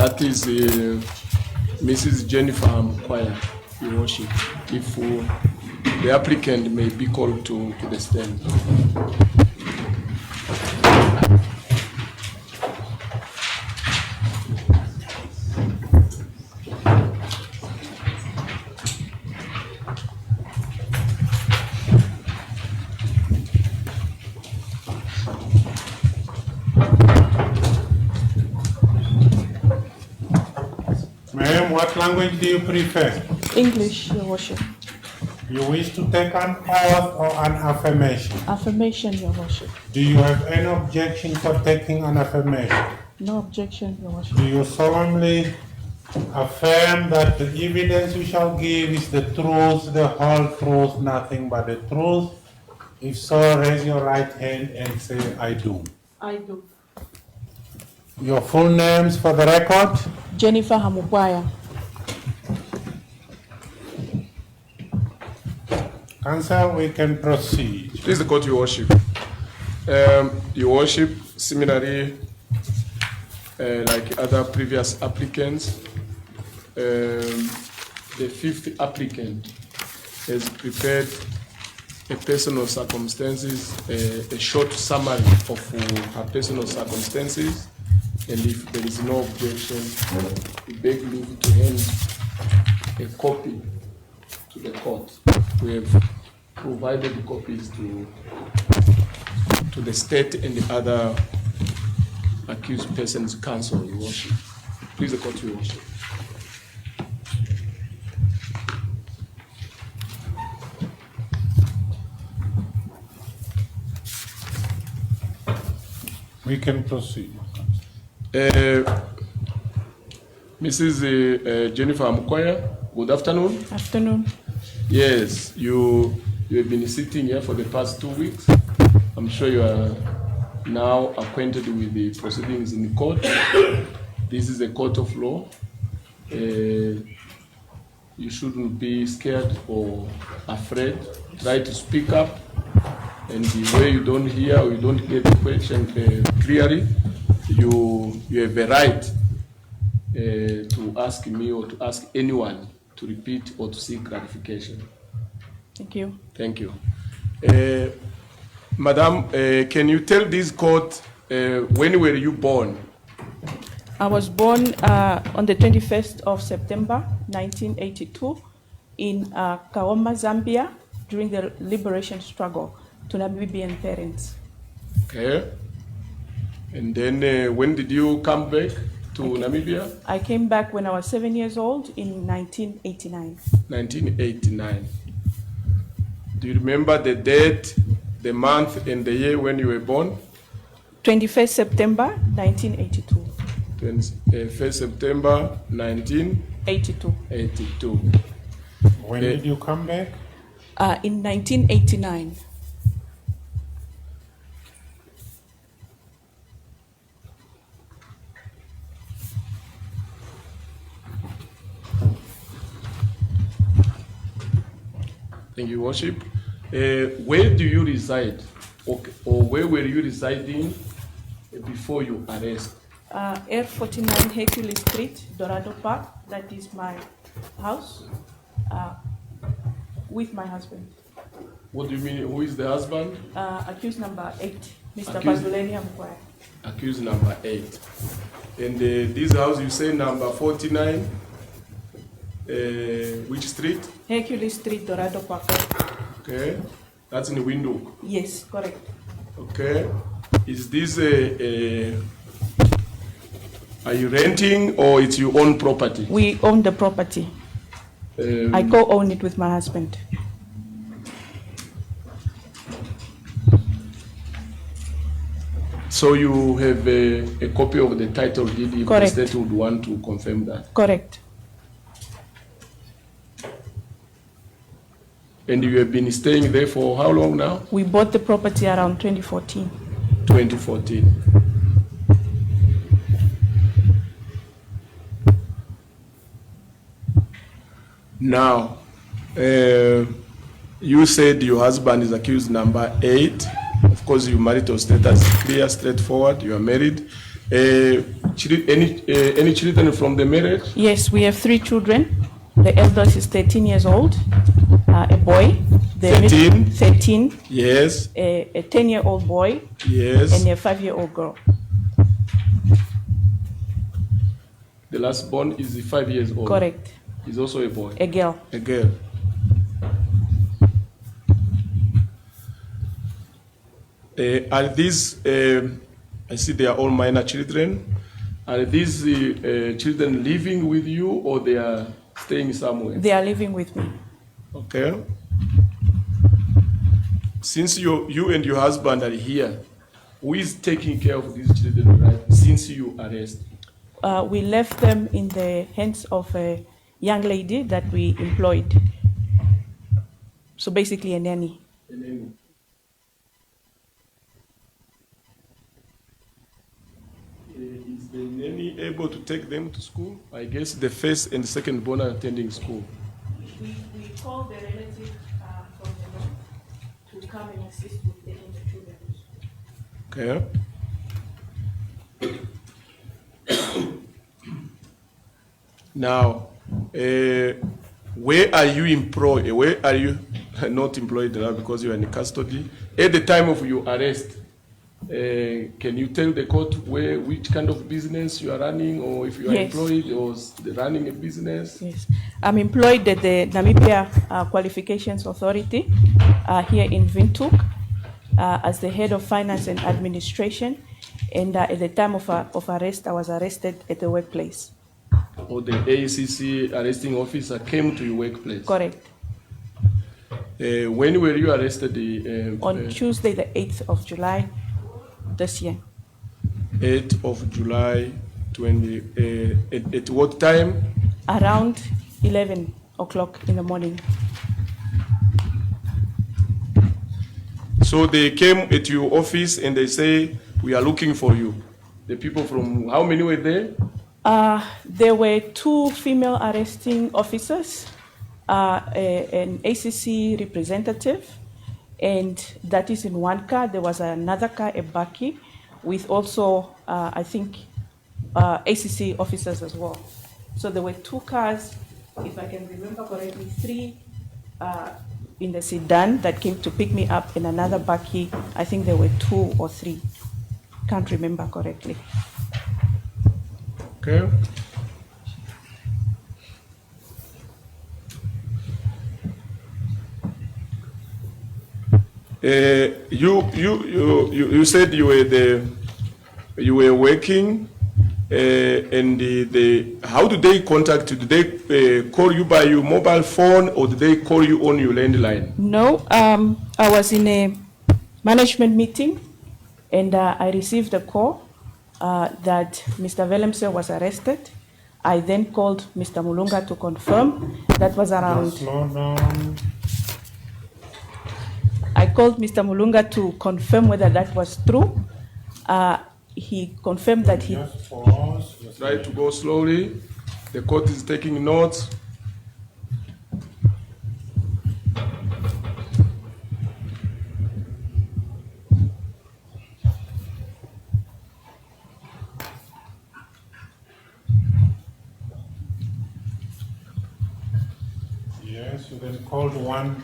That is Mrs. Jennifer Namcor, Your Worship. If the applicant may be called to the stand. Ma'am, what language do you prefer? English, Your Worship. You wish to take an oath or an affirmation? Affirmation, Your Worship. Do you have any objection for taking an affirmation? No objection, Your Worship. Do you solemnly affirm that the evidence you shall give is the truth, the whole truth, nothing but the truth? If so, raise your right hand and say, I do. I do. Your full names for the record? Jennifer Namcor. Answer, we can proceed. Please, the court, Your Worship. Your Worship, similarly, like other previous applicants, the fifth applicant has prepared a personal circumstances, a short summary of her personal circumstances, and if there is no objection, we beg leave to hand a copy to the court. We have provided the copies to the state and the other accused persons' counsel, Your Worship. Please, the court, Your Worship. We can proceed. Mrs. Jennifer Namcor, good afternoon. Afternoon. Yes, you have been sitting here for the past 2 weeks. I'm sure you are now acquainted with the proceedings in the court. This is a court of law. You shouldn't be scared or afraid. Try to speak up. And the way you don't hear or you don't get the question clearly, you have a right to ask me or to ask anyone to repeat or to seek clarification. Thank you. Thank you. Madam, can you tell this court when were you born? I was born on the 21st of September, 1982, in Kaoma, Zambia, during the liberation struggle to Namibian parents. Okay. And then when did you come back to Namibia? I came back when I was 7 years old in 1989. 1989. Do you remember the date, the month, and the year when you were born? 21st September, 1982. 1st September 1982. 82. When did you come back? In 1989. Thank you, Worship. Where do you reside? Or where were you residing before you arrest? Air 49 Hercules Street, Dorado Park. That is my house with my husband. What do you mean? Who is the husband? Accused number 8, Mr. Bazuleni Namcor. Accused number 8. And this house, you say number 49, which street? Hercules Street, Dorado Park. Okay, that's in the window. Yes, correct. Okay, is this are you renting or it's your own property? We own the property. I co-own it with my husband. So you have a copy of the title deed if Correct. the state would want to confirm that? Correct. And you have been staying there for how long now? We bought the property around 2014. 2014. Now, you said your husband is accused number 8. Of course, your marital status is clear, straightforward. You are married. Any children from the marriage? Yes, we have 3 children. The eldest is 13 years old, a boy. The 13? 13, Yes. a 10-year-old boy, Yes. and a 5-year-old girl. The last born is 5 years old. Correct. He's also a boy. A girl. A girl. Are these, I see they are all minor children. Are these children living with you or they are staying somewhere? They are living with me. Okay. Since you and your husband are here, who is taking care of these children right since you arrest? We left them in the hands of a young lady that we employed. So basically a nanny. A nanny. Is the nanny able to take them to school? I guess the first and second born are attending school. We called the relative from the north to come and assist with taking the children. Okay. Now, where are you employed? Where are you not employed now because you are in custody? At the time of your arrest, can you tell the court which kind of business you are running, or if you are Yes. employed or running a business? Yes, I'm employed at the Namibia Qualifications Authority here in Windhoek as the head of finance and administration. And at the time of arrest, I was arrested at the workplace. Or the ACC arresting officer came to your workplace? Correct. When were you arrested? On Tuesday, the 8th of July this year. 8th of July 20. At what time? Around 11 o'clock in the morning. So they came at your office and they say, we are looking for you. The people from, how many were there? There were 2 female arresting officers, an ACC representative, and that is in one car. There was another car, a bakkie, with also, I think, ACC officers as well. So there were 2 cars, if I can remember correctly, 3 in the sedan that came to pick me up, and another bakkie. I think there were 2 or 3. Can't remember correctly. Okay. You said you were working, and how do they contact you? Do they call you by your mobile phone, or do they call you on your landline? No, I was in a management meeting, and I received a call that Mr. Willemse was arrested. I then called Mr. Mulunga to confirm. That was around. Slow down. I called Mr. Mulunga to confirm whether that was true. He confirmed that he. Just pause. Try to go slowly. The court is taking notes. Yes, you then called one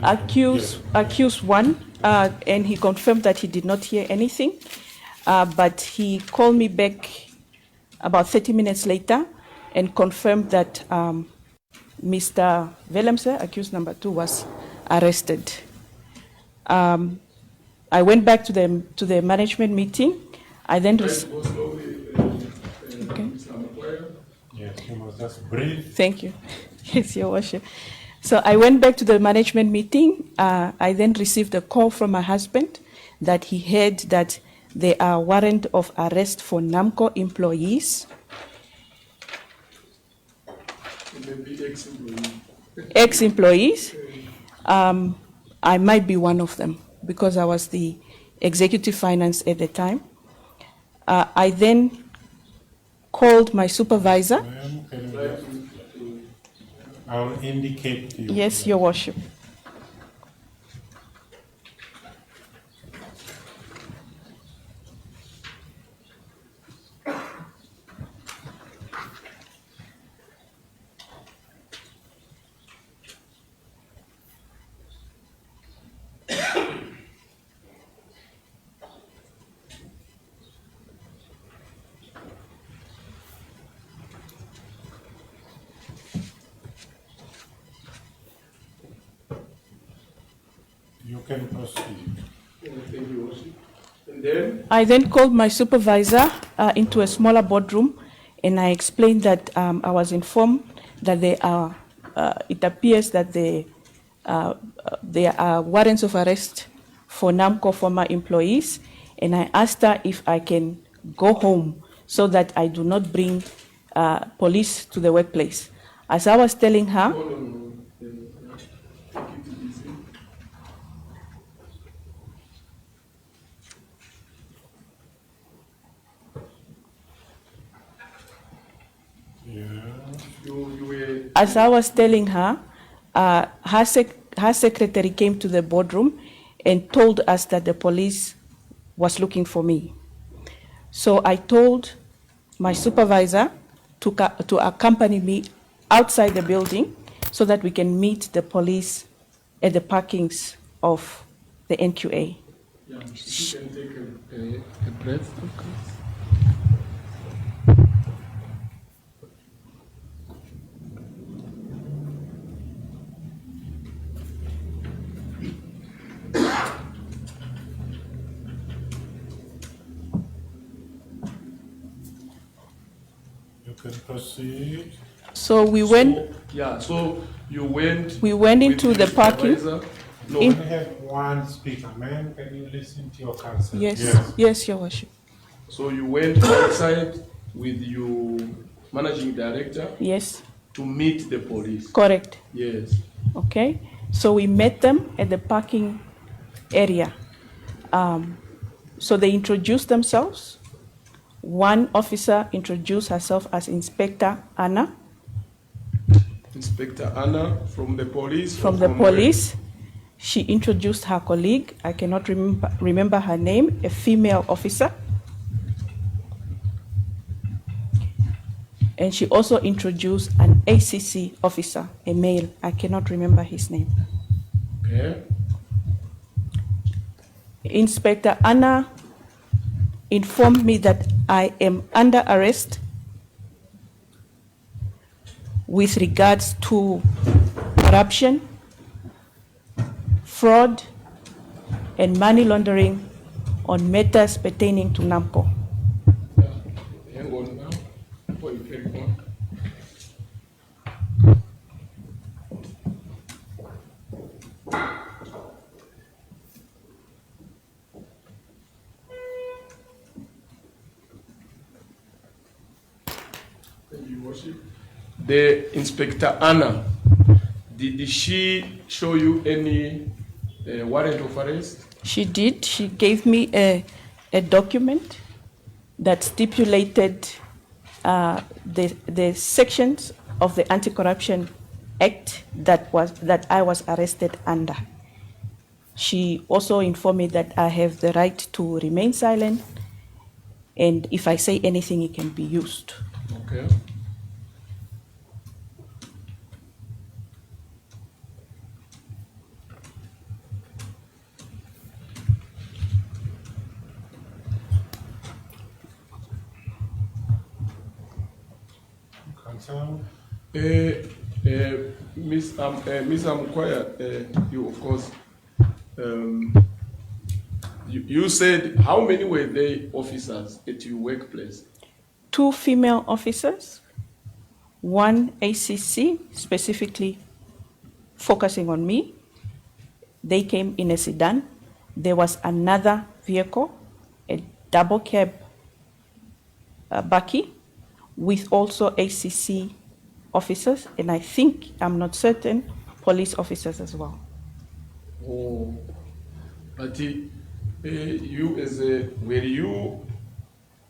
accused. Accused one, and he confirmed that he did not hear anything. But he called me back about 30 minutes later and confirmed that Mr. Willemse, accused number 2, was arrested. I went back to the management meeting. I then received. Okay. Yes, you must just breathe. Thank you. Yes, Your Worship. So I went back to the management meeting. I then received a call from my husband that he heard that there are warrant of arrest for Namcor employees. Ex-employees. I might be one of them because I was the executive finance at the time. I then called my supervisor. I'll indicate to you. Yes, Your Worship. You can proceed. Thank you, Your Worship. And then, I then called my supervisor into a smaller boardroom, and I explained that I was informed that it appears that there are warrants of arrest for Namcor former employees, and I asked her if I can go home so that I do not bring police to the workplace. As I was telling her, no. Take it easy. Yeah. You were. as I was telling her, her secretary came to the boardroom and told us that the police was looking for me. So I told my supervisor to accompany me outside the building so that we can meet the police at the parkings of the NQA. Yeah, you can take a breath. You can proceed. So we went. So you went. We went into with the your parking. supervisor? No, We only have one speaker. Ma'am, can you listen to your counsel? Yes, Your Worship. so you went outside with your managing director Yes, to meet the police. correct. Yes. Okay, so we met them at the parking area. So they introduced themselves. One officer introduced herself as Inspector Anna Inspector Anna from the police. from or the where? police. She introduced her colleague, I cannot remember her name, a female officer. And she also introduced an ACC officer, a male, I cannot remember his name. Okay. Inspector Anna informed me that I am under arrest with regards to corruption, fraud, and money laundering on matters pertaining to Namcor. Hang on now. Before you carry on. Thank you, Worship. The Inspector Anna, did she show you any warrant of arrest? She did. She gave me a document that stipulated the sections of the Anti-Corruption Act that I was arrested under. She also informed me that I have the right to remain silent, and if I say anything, it can be used. Okay. Counsel? Miss Amkwaya, you of course, you said how many were they officers at your workplace? 2 female officers, 1 ACC, specifically focusing on me. They came in a sedan. There was another vehicle, a double cab bakkie, with also ACC officers, and I think, I'm not certain, police officers as well. Oh, but you as a,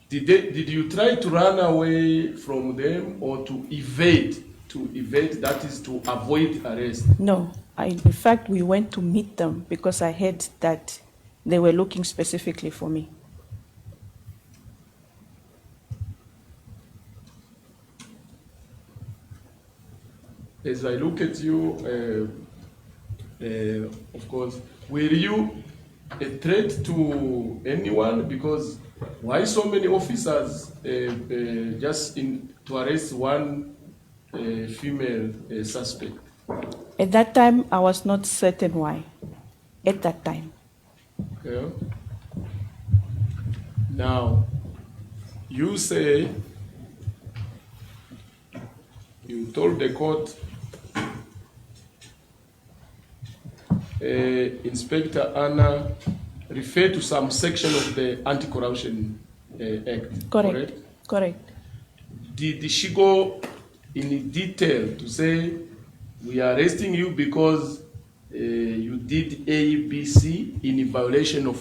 did you try to run away from them or to evade, that is to avoid arrest? No, in fact, we went to meet them because I heard that they were looking specifically for me. As I look at you, of course, were you a threat to anyone? Because why so many officers just to arrest one female suspect? At that time, I was not certain why. at that time. Okay. Now, you say you told the court Inspector Anna referred to some section of the Anti-Corruption Act. Correct. Correct. Did she go in detail to say we are arresting you because you did ABC in violation of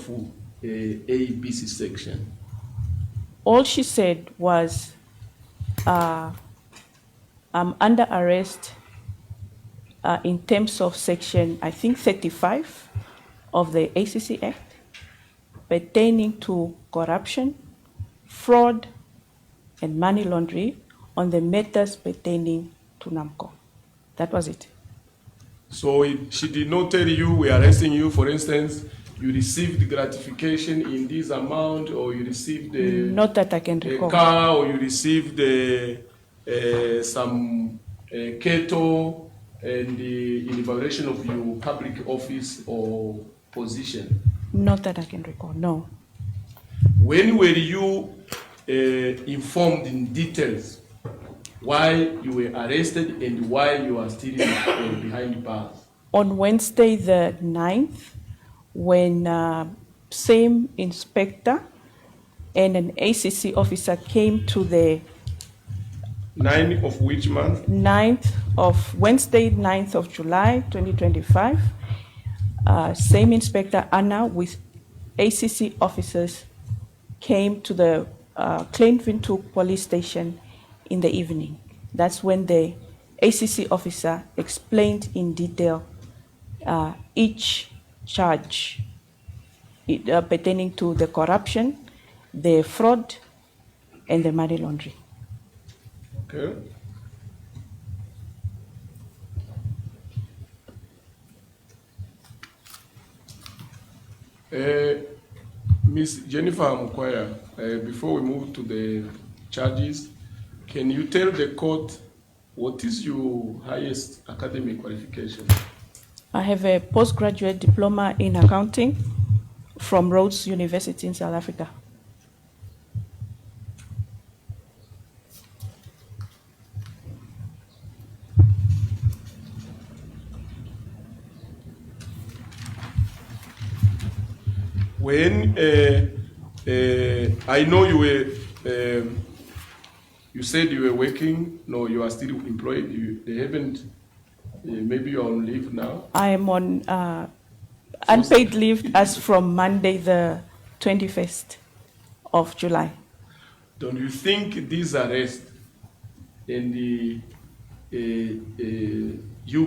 ABC section? All she said was, I'm under arrest in terms of section, I think 35 of the ACC Act, pertaining to corruption, fraud, and money laundering on the matters pertaining to Namcor. That was it. So she did not tell you we are arresting you, for instance, you received gratification in this amount, or you received Not that I can a recall. car, or you received some cattle, and in violation of your public office or position. Not that I can recall, no. When were you informed in details why you were arrested and why you are still behind bars? On Wednesday the 9th, when same inspector and an ACC officer came to the 9 of which month? Wednesday, 9th of July, 2025, same Inspector Anna with ACC officers came to the Klein Windhoek police station in the evening. That's when the ACC officer explained in detail each charge pertaining to the corruption, the fraud, and the money laundering. Okay. Ms. Jennifer Mukwaya, before we move to the charges, can you tell the court what is your highest academic qualification? I have a postgraduate diploma in accounting from Rhodes University in South Africa. When I know you were, you said you were working. No, you are still employed. They haven't. Maybe you are on leave now. I am on unpaid leave as from Monday, the 21st of July. Don't you think this arrest and you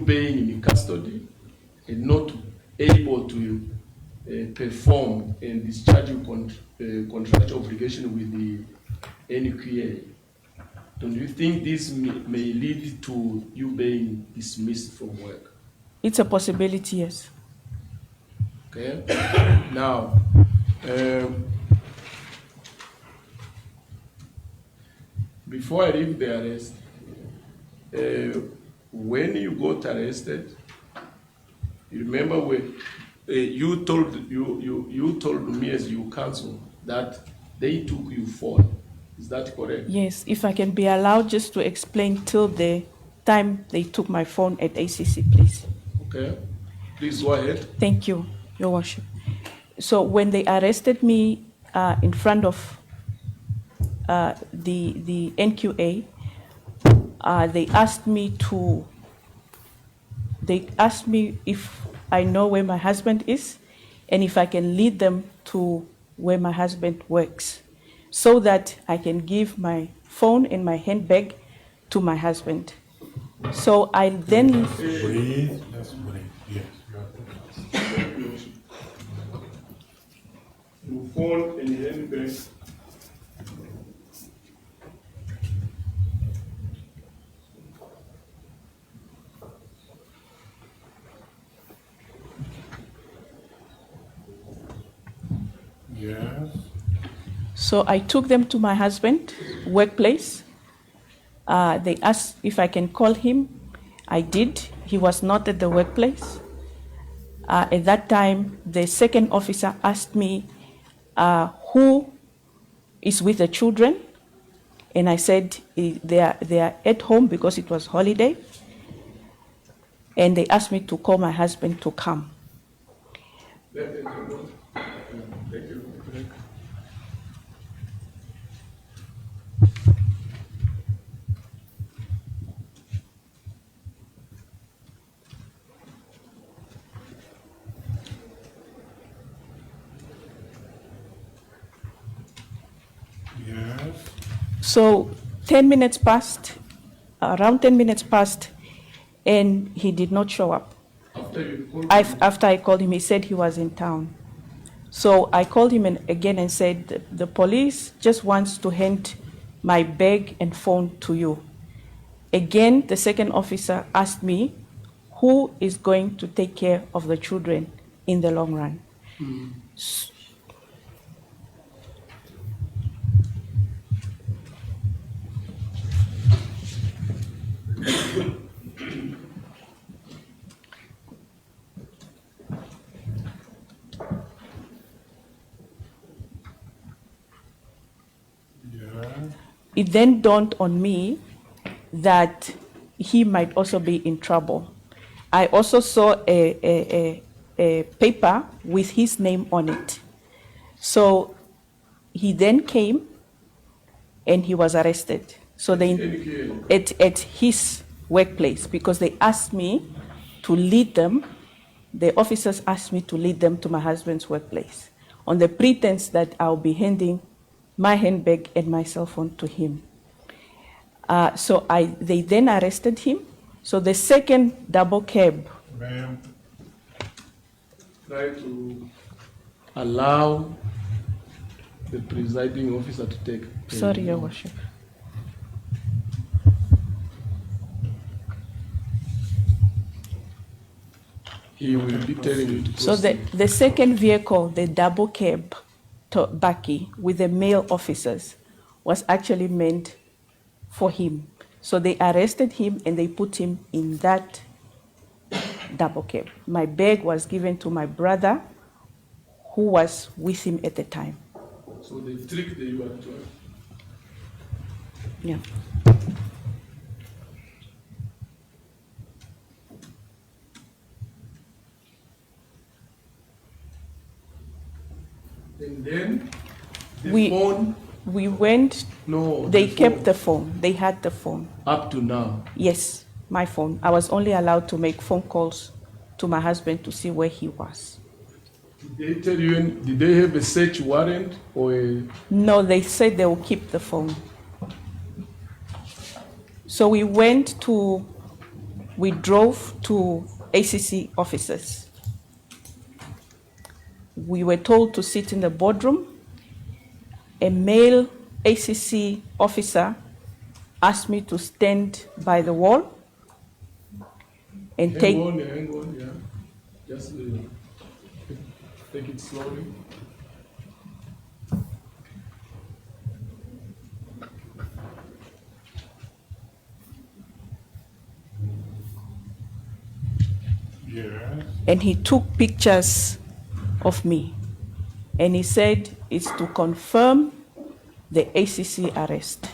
being in custody and not able to perform and discharge your contractual obligation with the NQA, don't you think this may lead to you being dismissed from work? It's a possibility, yes. Okay. Now, before I leave the arrest, when you got arrested, you remember when you told me as your counsel that they took your phone. Is that correct? Yes, if I can be allowed just to explain till the time they took my phone at ACC, please. Okay. Please go ahead. Thank you, Your Worship. So when they arrested me in front of the NQA, they asked me if I know where my husband is and if I can lead them to where my husband works, so that I can give my phone and my handbag to my husband. So I then... Breathe, let's breathe. Yes, you have to. Your phone and handbag. Yes. So I took them to my husband's workplace. They asked if I can call him. I did. He was not at the workplace. At that time, the second officer asked me who is with the children, and I said they are at home because it was holiday, and they asked me to call my husband to come. Yes. So 10 minutes passed, around 10 minutes passed, and he did not show up. After I called him, he said he was in town. So I called him again and said, the police just wants to hand my bag and phone to you. Again, the second officer asked me, who is going to take care of the children in the long run? It then dawned on me that he might also be in trouble. I also saw a paper with his name on it. So he then came and he was arrested. So they at his workplace, because they asked me to lead them. The officers asked me to lead them to my husband's workplace on the pretense that I'll be handing my handbag and my cell phone to him. So they then arrested him. So the second double cab. Ma'am. Try to allow the presiding officer to take. Sorry, Your Worship. He will be telling you to So the second vehicle, the double cab Baki with the male officers, was actually meant for him. So they arrested him and they put him in that double cab. My bag was given to my brother, who was with him at the time. So they tricked you actually. Yeah. And then the We- phone. We went, No. they the kept phone. the phone. They had the phone. Up to now. Yes, my phone. I was only allowed to make phone calls to my husband to see where he was. Did they tell you? Did they have a search warrant or a? No, they said they will keep the phone. So we drove to ACC offices. We were told to sit in the boardroom. A male ACC officer asked me to stand by the wall and Hang take. on, yeah. Just take it slowly. Yes. And he took pictures of me. And he said it's to confirm the ACC arrest.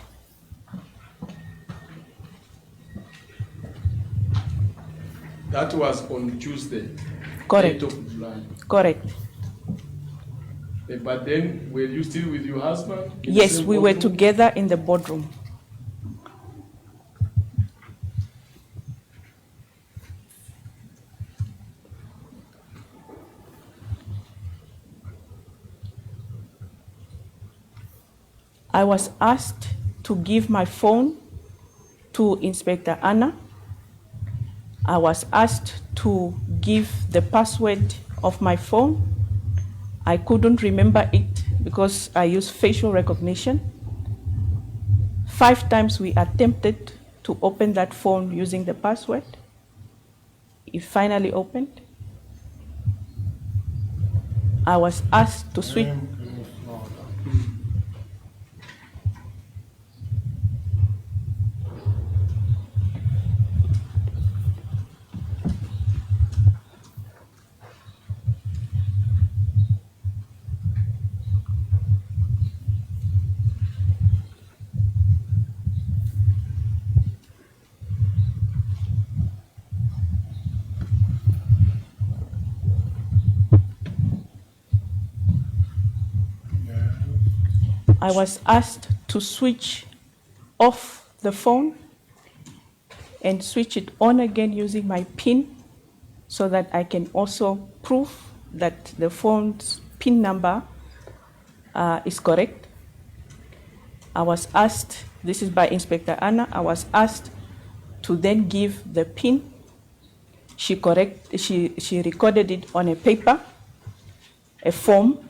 That was on Tuesday. Correct. 8th of July. Correct. But then, were you still with your husband? in the Yes, same we were boardroom? together in the boardroom. I was asked to give my phone to Inspector Anna. I was asked to give the password of my phone. I couldn't remember it because I use facial recognition. 5 times we attempted to open that phone using the password. It finally opened. I was asked to switch. Ma'am, can you slow down? I was asked to switch off the phone and switch it on again using my PIN so that I can also prove that the phone's PIN number is correct. I was asked, this is by Inspector Anna, I was asked to then give the PIN. She recorded it on a paper, a form,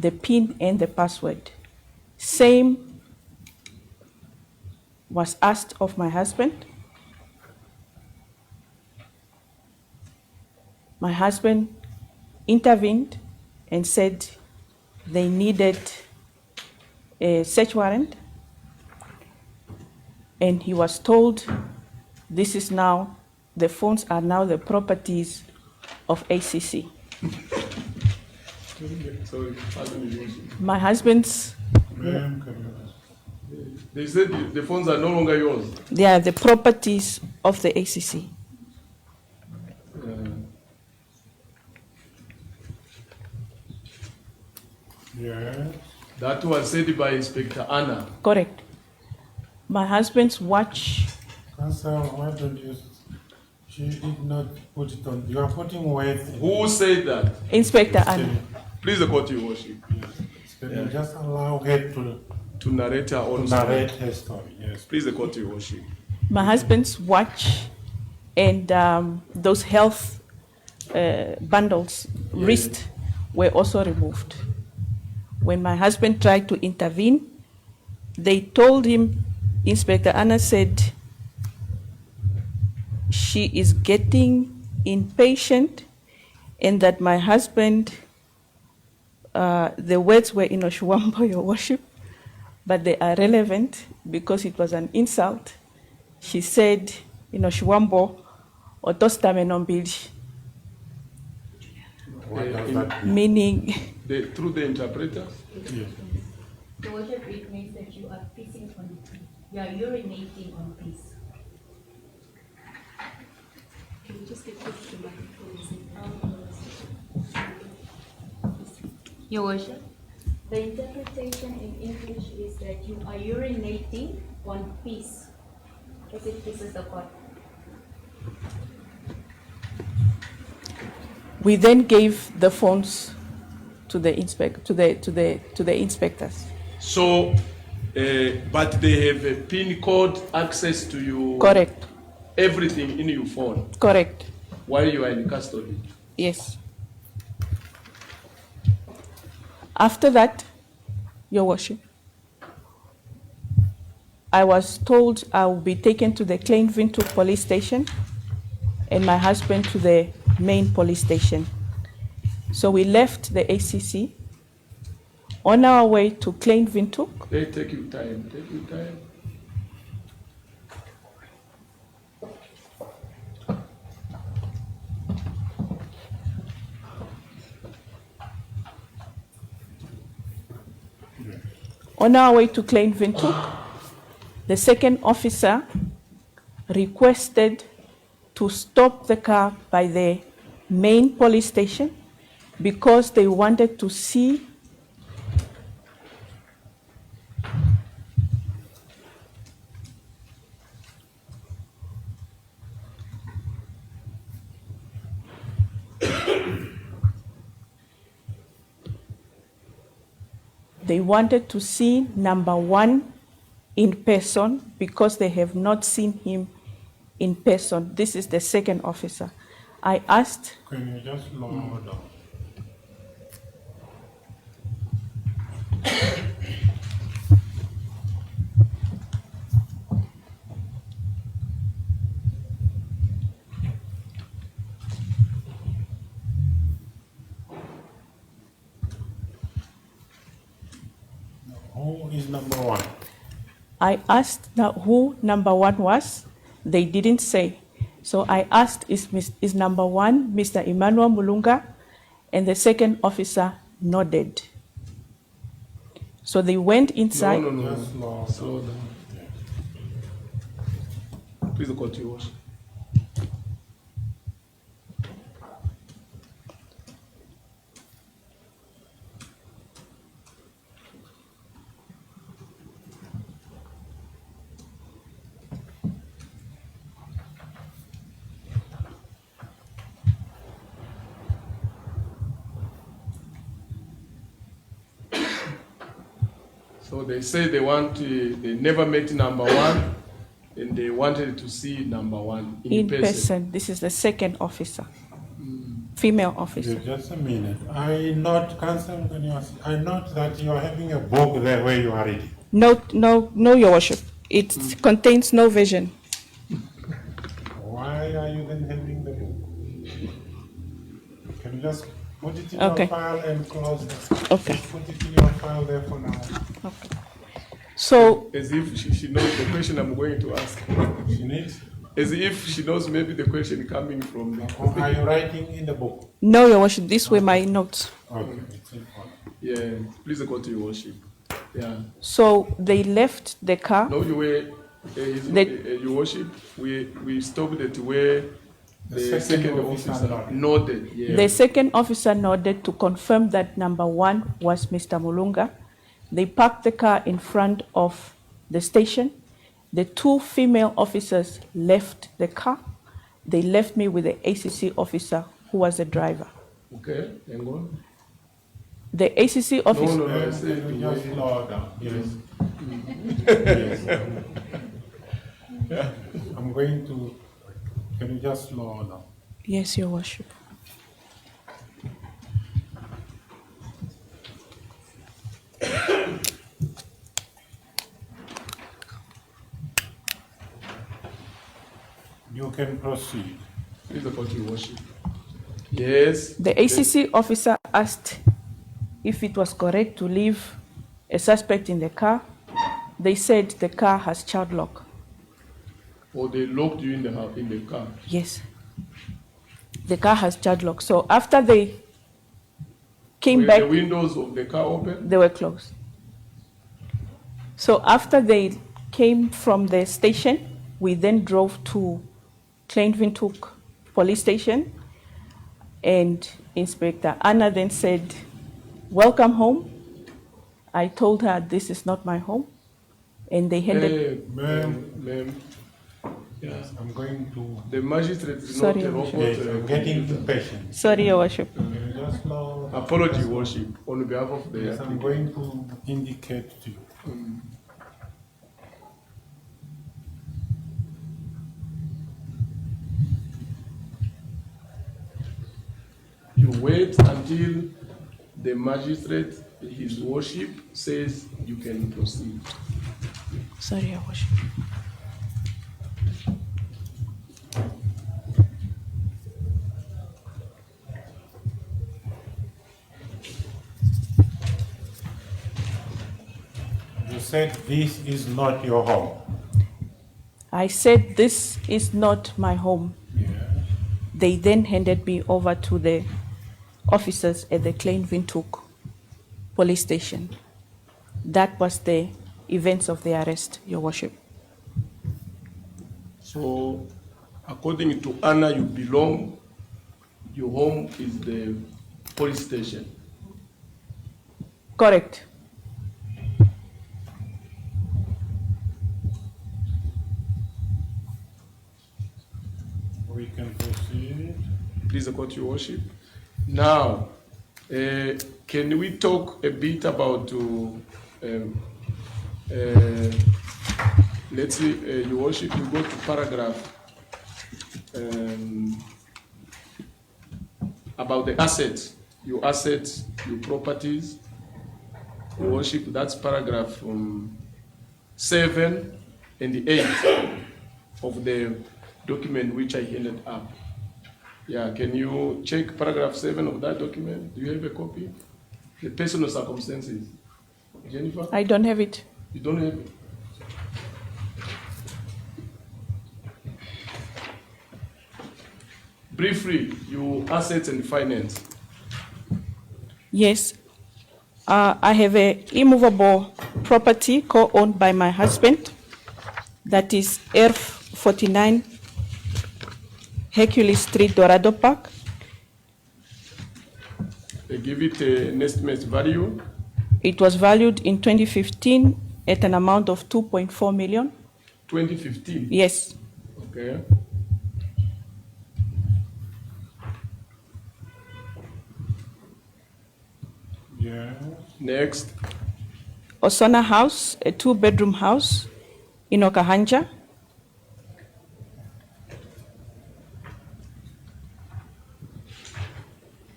the PIN and the password. Same was asked of my husband. My husband intervened and said they needed a search warrant, and he was told this is now, the phones are now the properties of ACC. Sorry, pardon me, Your Worship. My husband's, Ma'am, can you- They said the phones are no longer yours. they are the properties of the ACC. Yes. That was said by Inspector Anna. Correct. My husband's watch, Council, why don't you, she did not put it on, you are putting weight. Who said that? Inspector Anna. Please, the court, Your Worship, Can you just allow her to narrate her own to story. narrate her story? Yes. Please, the court, Your Worship. My husband's watch and those health bundles, wrist, were also removed. When my husband tried to intervene, they told him, Inspector Anna said, she is getting impatient, and that my husband, the words were in Oshuambo, Your Worship, but they are relevant because it was an insult. She said in Oshuambo, Otostame nombili, What does that mean? meaning Through the interpreter? Yes. Your worship, it means that you are pissing on pee. You are urinating on piss. Can you just get close to the microphone? Your worship, the interpretation in English is that you are urinating on piss, as if this is the court. we then gave the phones to the inspectors. So, but they have a PIN code access to you. Correct. Everything in your phone Correct. while you are in custody. Yes. After that, Your Worship, I was told I will be taken to the Klein Windhoek police station and my husband to the main police station. So we left the ACC on our way to Klein Windhoek. Hey, take your time. Take your time. On our way to Klein Windhoek, the second officer requested to stop the car by the main police station because they wanted to see number one in person because they have not seen him in person. This is the second officer. I asked, Can you just lower down? Who is number one? I asked who number one was. They didn't say. So I asked, is number one Mr. Emmanuel Mulunga? And the second officer nodded. So they went inside. No. Just lower Slow down. down. Please, the court, Your Worship. So they say they never met number one, and they wanted to see number one in person. This is the second officer, female officer. Just a minute. I note, Council, I note that you are having a book there where you are reading. No, Your Worship. It contains no vision. Why are you then having the book? Can you just put it in Okay. your file and close it? Okay. Just put it in your file there for now. Okay. So, As if she knows the question I'm going to ask. She needs. As if she knows maybe the question coming from the Or are you writing in the book? no, Your Worship, these were my notes. Okay. It's in order. Yeah, please go to your worship. Yeah. So they left the car. No, you were, your worship, we stopped at where the second officer nodded. Yeah. The second officer nodded to confirm that number one was Mr. Mulunga. They parked the car in front of the station. The two female officers left the car. They left me with the ACC officer who was the driver. Okay, hang on. The ACC officer. No, I said Can you the just way- slow down? Yes. Yes. I'm going to. Can you just slow down? Yes, Your Worship. You can proceed. Please go to your worship. Yes. The ACC officer asked if it was correct to leave a suspect in the car. They said the car has child lock. Or they locked you in the car. Yes. The car has child lock. So after they came Were back, the windows of the car open? they were closed. So after they came from the station, we then drove to Kleinwindhoek police station, and Inspector Anna then said, "Welcome home." I told her this is not my home, and they handed. Ma'am. Yes, I'm going to. The magistrate did Sorry, not Your report. Yes, I'm getting impatient. Sorry, Your Worship. Can you just slow? Apology, worship, on behalf of the. Yes, I'm going to indicate to you. You wait until the magistrate, his worship, says you can proceed. Sorry, Your Worship. You said this is not your home. I said this is not my home. Yeah. They then handed me over to the officers at the Kleinwindhoek police station. That was the events of the arrest, Your Worship. So, according to Anna, you belong, your home is the police station. Correct. We can proceed. Please, according to your worship. Now, can we talk a bit about let's see, your worship, you go to paragraph about the assets, your properties, your worship, that's paragraph 7 and 8 of the document which I handed up. Yeah, can you check paragraph 7 of that document? Do you have a copy? The personal circumstances. Jennifer? I don't have it. You don't have it? Briefly, your assets and finance. Yes. I have a immovable property co-owned by my husband. That is ERF 49 Hercules Street, Dorado Park. They give it an estimate value. It was valued in 2015 at an amount of 2.4 million. 2015. Yes. Okay. Yeah. Next. Osona House, a 2-bedroom house in Okahanja.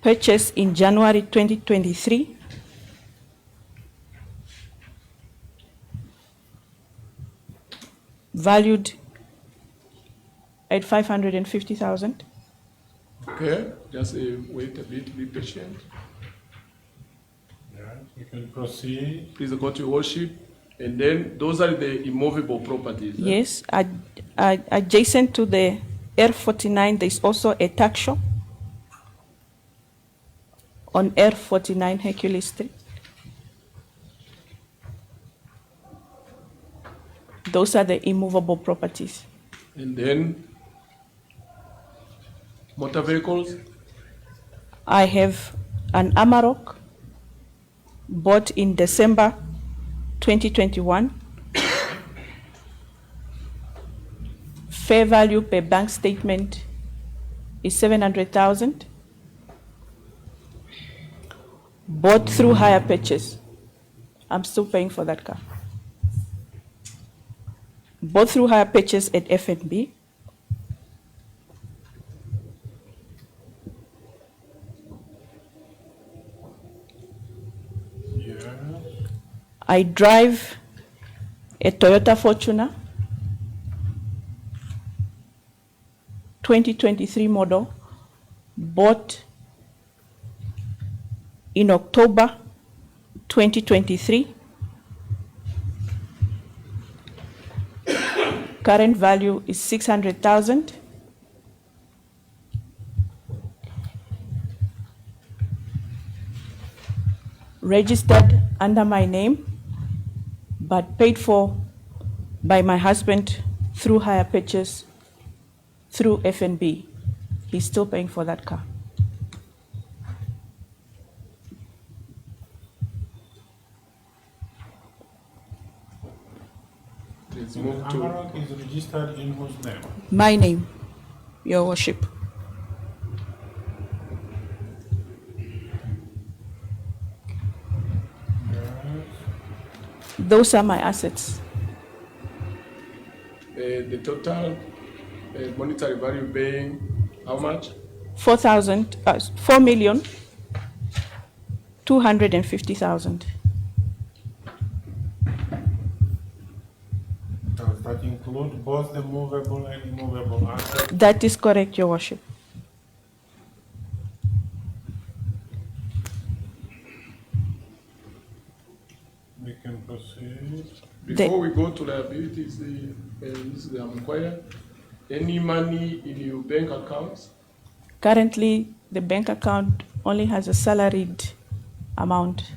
Purchased in January 2023. Valued at 550,000. Okay, just wait a bit, be patient. Yeah, you can proceed. Please go to worship. And then those are the immovable properties. Yes, adjacent to the R49, there's also a tuck shop on R49 Hercules Street. Those are the immovable properties. And then motor vehicles. I have an Amarok bought in December 2021. Fair value per bank statement is 700,000. Bought through hire purchase. I'm still paying for that car. Bought through hire purchase at FNB. Yeah. I drive a Toyota Fortuner 2023 model, bought in October 2023. Current value is 600,000. Registered under my name, but paid for by my husband through hire purchase through FNB. He's still paying for that car. Let's The move to Amarok is registered in whose name? My name, Your Worship. Yes. Those are my assets. the total monetary value being how much? 4,250,000. Does that include both the movable and immovable assets? That is correct, Your Worship. We can proceed. Before we go to liabilities, this is the Namcor. Any money in your bank accounts? Currently, the bank account only has a salaried amount.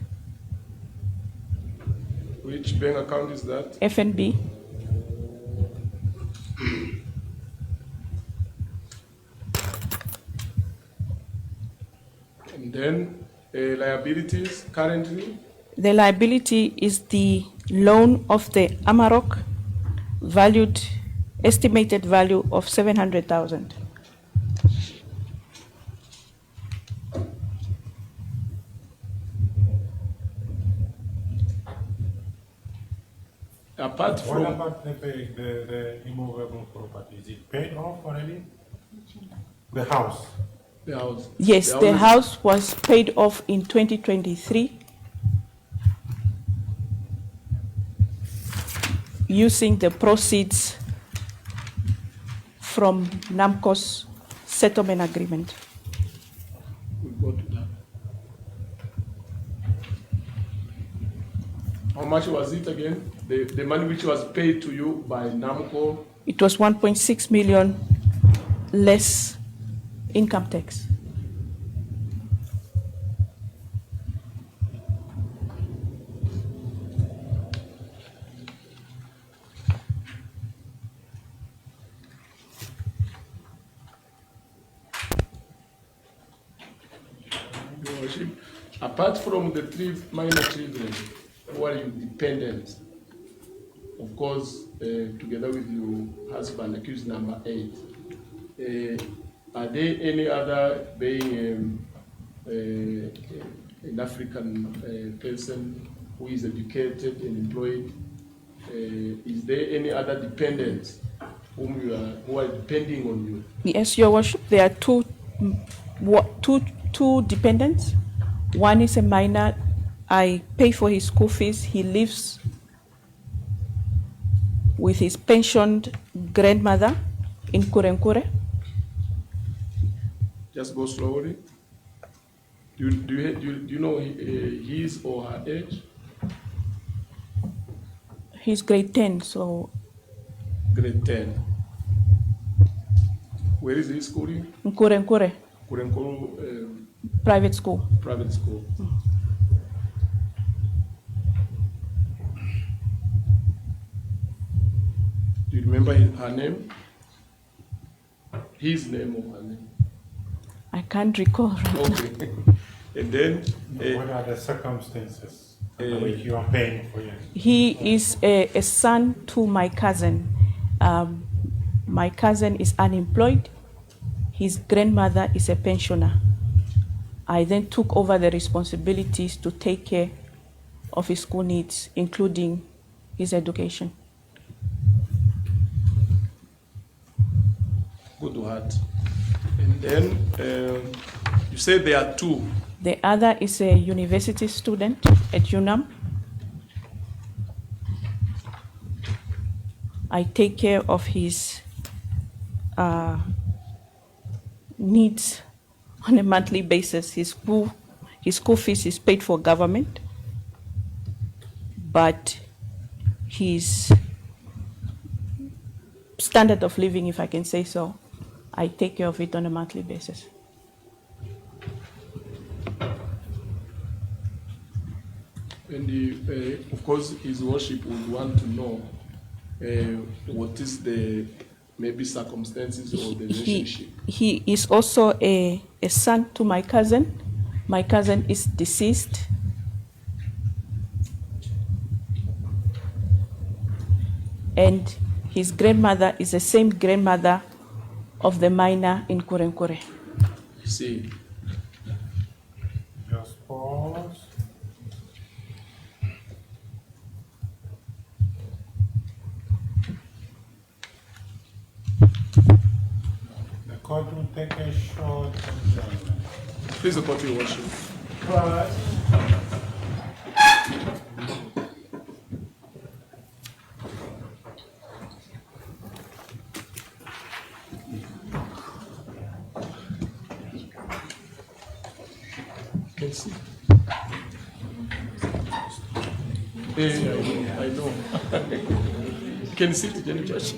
Which bank account is that? FNB. And then liabilities currently? The liability is the loan of the Amarok, valued, estimated value of 700,000. Apart What from about the immovable property? Is it paid off already? The house? the house? Yes, the house was paid off in 2023 using the proceeds from Namcor's settlement agreement. We'll go to that. How much was it again? The money which was paid to you by Namcor? It was 1.6 million less income tax. Your Worship, apart from the 3 minor children who are your dependents, of course, together with your husband, accused number 8, are there any other being an African person who is educated and employed. Is there any other dependents who are depending on you? Yes, Your Worship, there are two dependents. One is a minor. I pay for his school fees. He lives with his pensioned grandmother in Kurenkure. Just go slowly. Do you know his or her age? He's grade 10, so Grade 10. Where is he schooling? in Kurenkure, Kurenkuru private school. private school. Do you remember her name? His name or her name? I can't recall right now. Okay. And then What are the circumstances under which you are paying for it? He is a son to my cousin. My cousin is unemployed. His grandmother is a pensioner. I then took over the responsibilities to take care of his school needs, including his education. good to heart. And then you say there are two. The other is a university student at UNAM. I take care of his needs on a monthly basis. His school fees is paid for government, but his standard of living, if I can say so, I take care of it on a monthly basis. And of course, His Worship would want to know what is the maybe circumstances or the relationship. He is also a son to my cousin. My cousin is deceased. And his grandmother is the same grandmother of the minor in Kurenkure. See, Just pause. The court will take a short adjournment. please support Your Worship. Can see. I know. Can sit, Jenny Judge.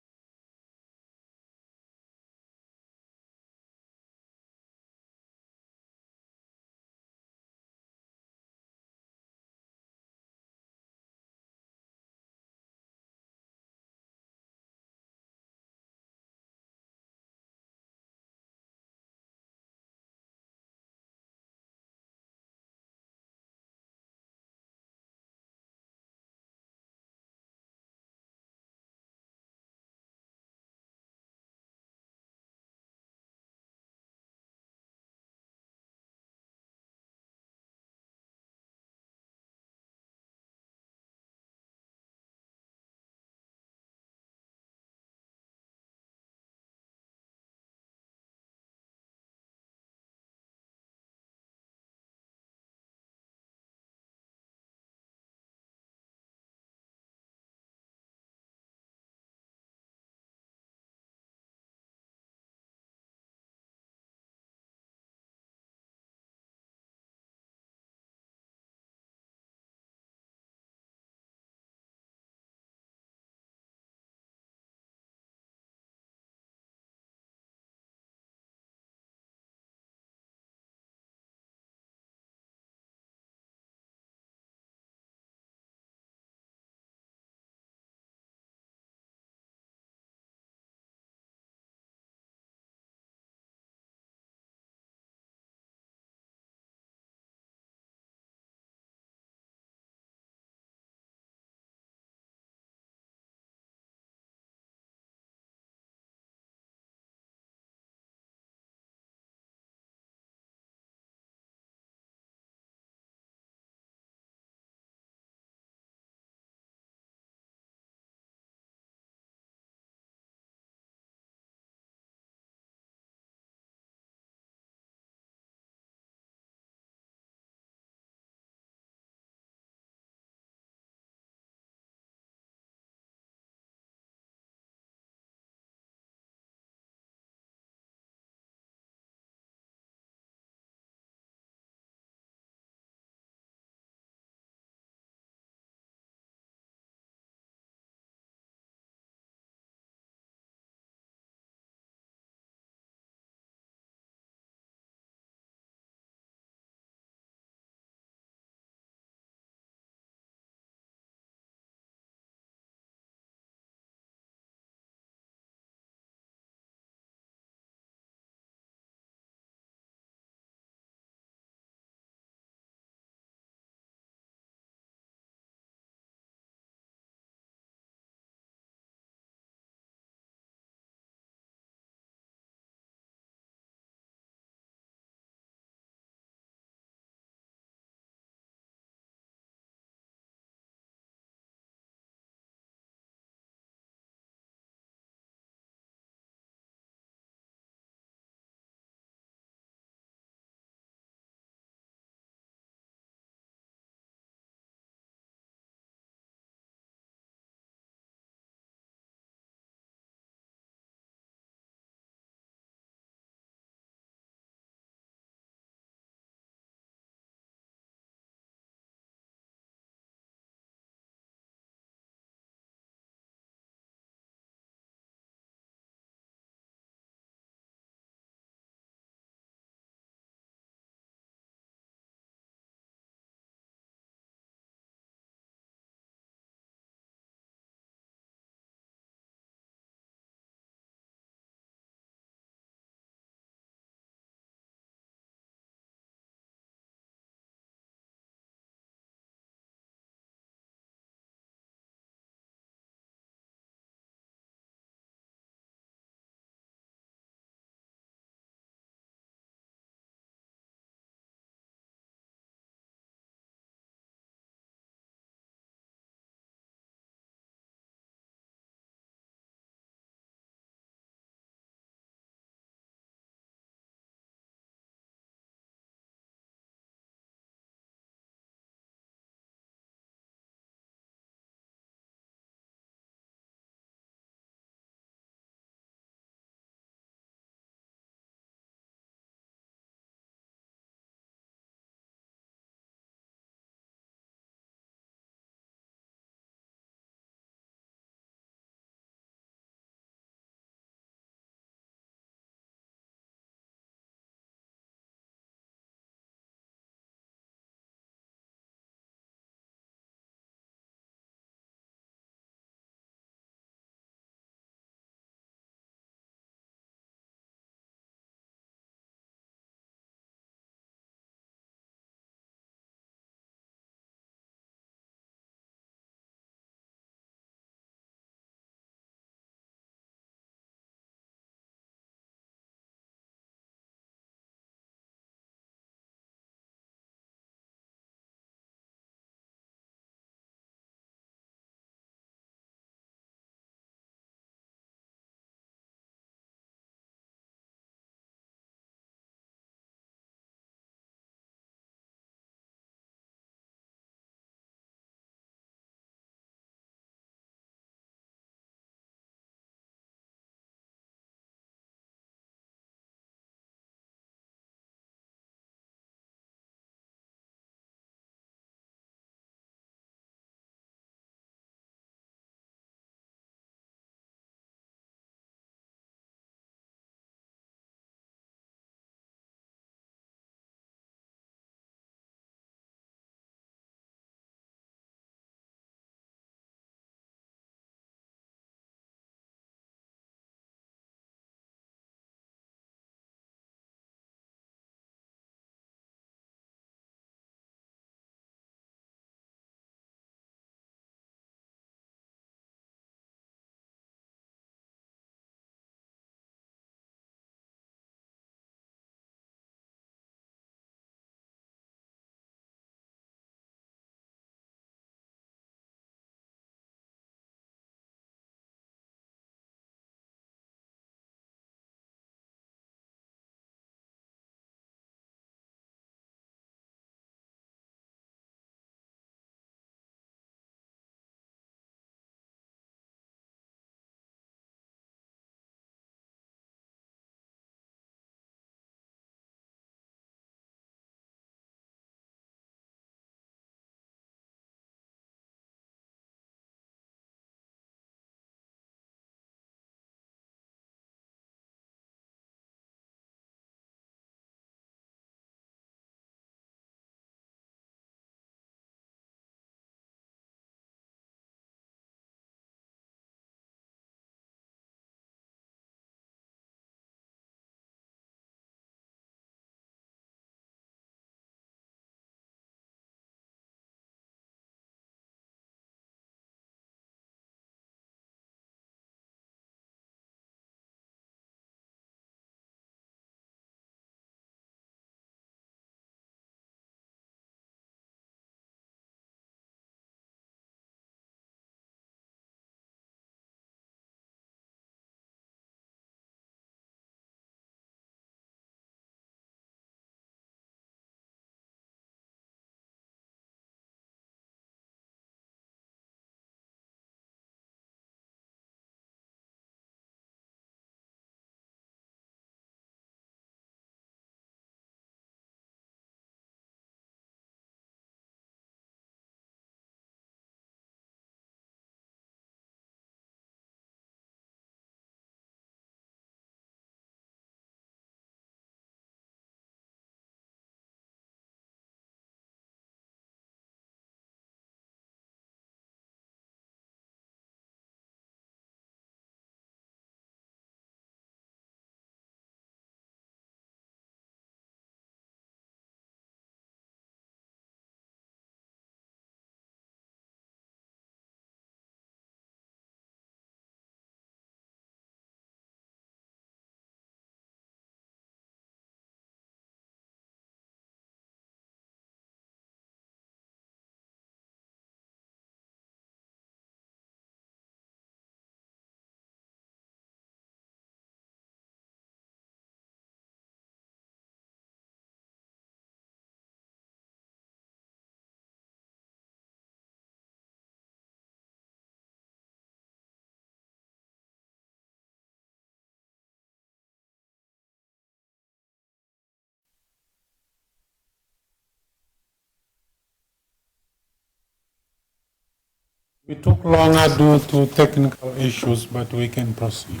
It took longer due to technical issues, but we can proceed.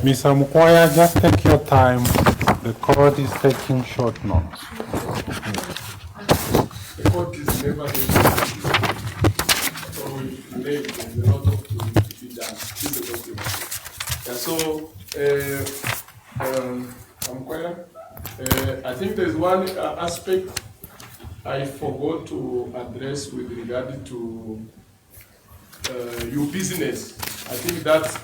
Mr. Mukwaya, just take your time. The court is taking short notes. The court is never able to. So if you make, there's a lot of to be done. This is the document. Yeah, so, Namcor, I think there's one aspect I forgot to address with regard to your business. I think that's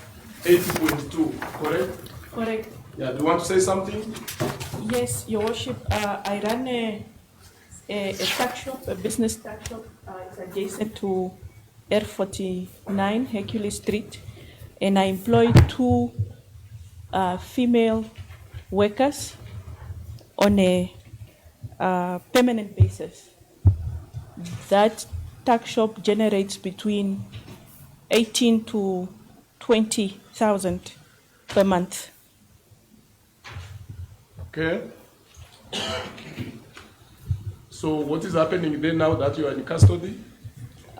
80.2, correct? Correct. Yeah, do you want to say something? Yes, Your Worship. I run a tuck shop, a business tuck shop. It's adjacent to R49 Hercules Street, and I employ 2 female workers on a permanent basis. That tuck shop generates between 18 to 20,000 per month. Okay. So what is happening then now that you are in custody?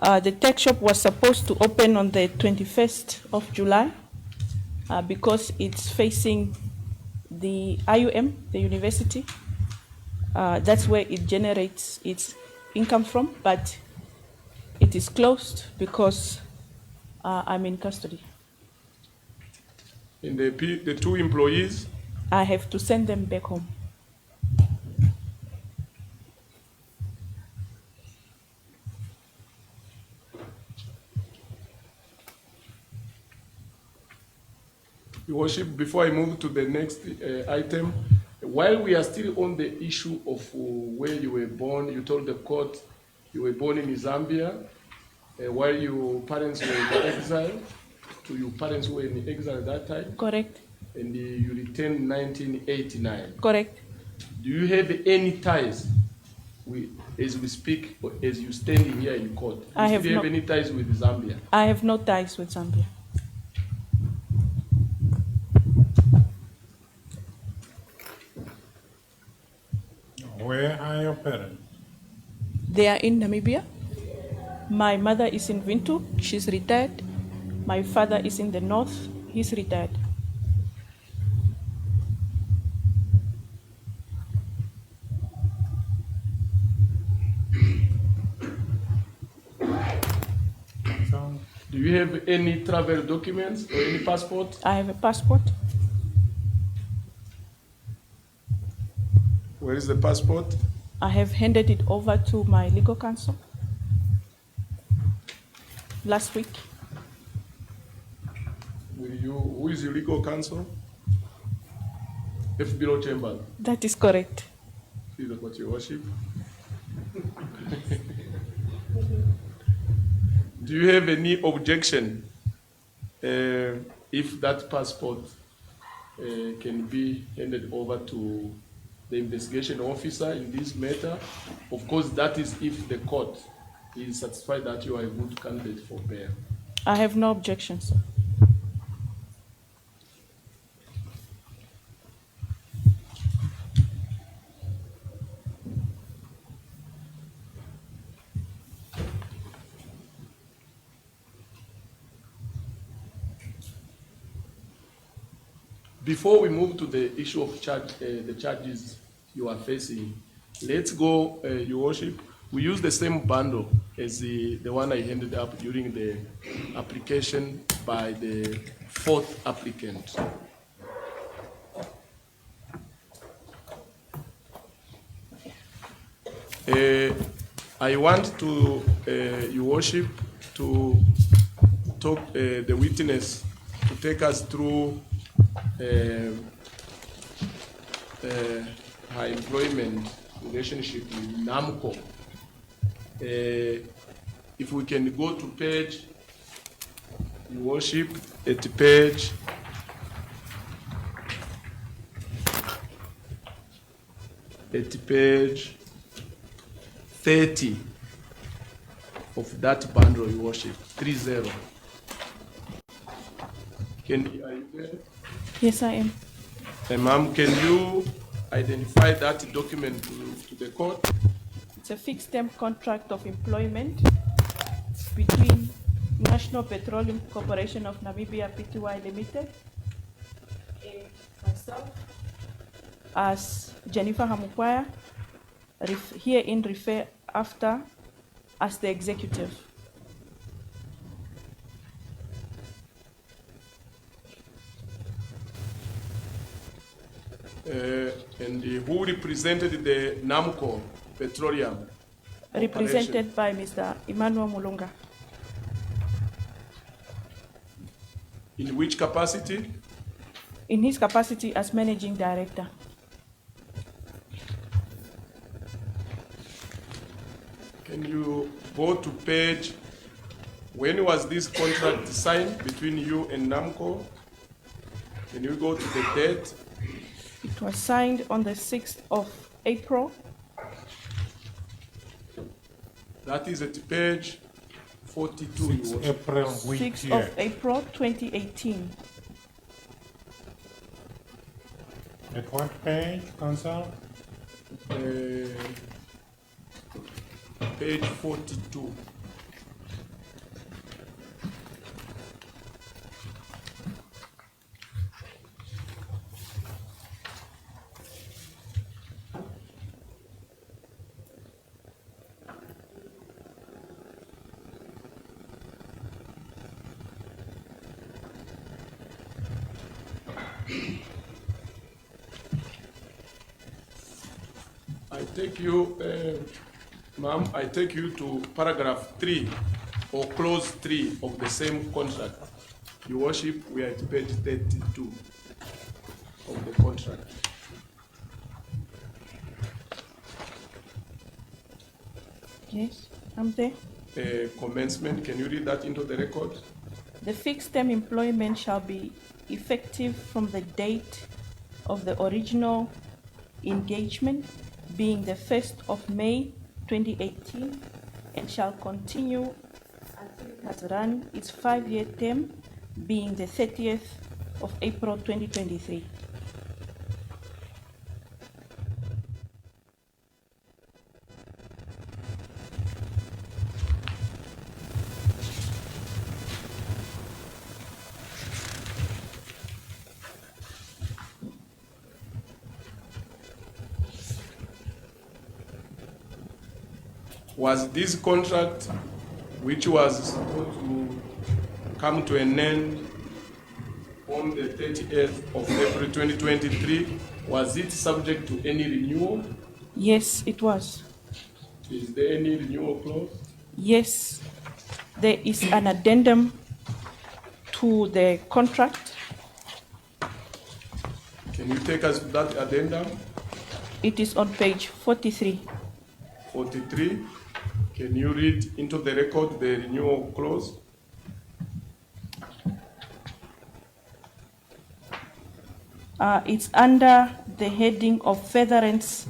The tech shop was supposed to open on the 21st of July because it's facing the IUM, the university. That's where it generates its income from, but it is closed because I'm in custody. And the 2 employees? I have to send them back home. Your Worship, before I move to the next item, while we are still on the issue of where you were born, you told the court you were born in Zambia, while your parents were in exile, to your parents who were in exile at that time? Correct. And you returned in 1989. Correct. Do you have any ties, as we speak, or as you standing here in court? Do you have any ties with Zambia? I have no ties with Zambia. Where are your parents? They are in Namibia. My mother is in Vintu. She's retired. My father is in the north. He's retired. Do you have any travel documents or any passport? I have a passport. Where is the passport? I have handed it over to my legal counsel last week. Who is your legal counsel? FBO Chamber. That is correct. See that what your worship? Do you have any objection if that passport can be handed over to the investigation officer in this matter? Of course, that is if the court is satisfied that you are a good candidate for bail. I have no objection, sir. Before we move to the issue of the charges you are facing, let's go, Your Worship. We use the same bundle as the one I handed up during the application by the 4th applicant. I want to, Your Worship, to talk the witness to take us through her employment relationship with Namcor. If we can go to page, Your Worship, at page at page 30 of that bundle, Your Worship, 30. Are you there? Yes, I am. Ma'am, can you identify that document to the court? It's a fixed term contract of employment between National Petroleum Corporation of Namibia Pty Limited, and myself as Jennifer Hamukwaya, herein refer after as the executive. And who represented the Namcor Petroleum? Represented by Mr. Emmanuel Mulunga. In which capacity? In his capacity as managing director. Can you go to page, when was this contract signed between you and Namcor? Can you go to the date? It was signed on the 6th of April. That is at page 42. 6 April week 6th year. of April 2018. At what page, Council? Page 42. I take you, ma'am, I take you to paragraph 3 or clause 3 of the same contract. Your worship, we are at page 32 of the contract. Yes, I'm there. Commencement, can you read that into the record? The fixed term employment shall be effective from the date of the original engagement, being the 1st of May 2018, and shall continue until it has run its 5-year term, being the 30th of April 2023. Was this contract, which was supposed to come to an end on the 30th of April 2023, was it subject to any renewal? Yes, it was. Is there any renewal clause? Yes, there is an addendum to the contract. Can you take us to that addendum? It is on page 43. 43. Can you read into the record the renewal clause? It's under the heading of furtherance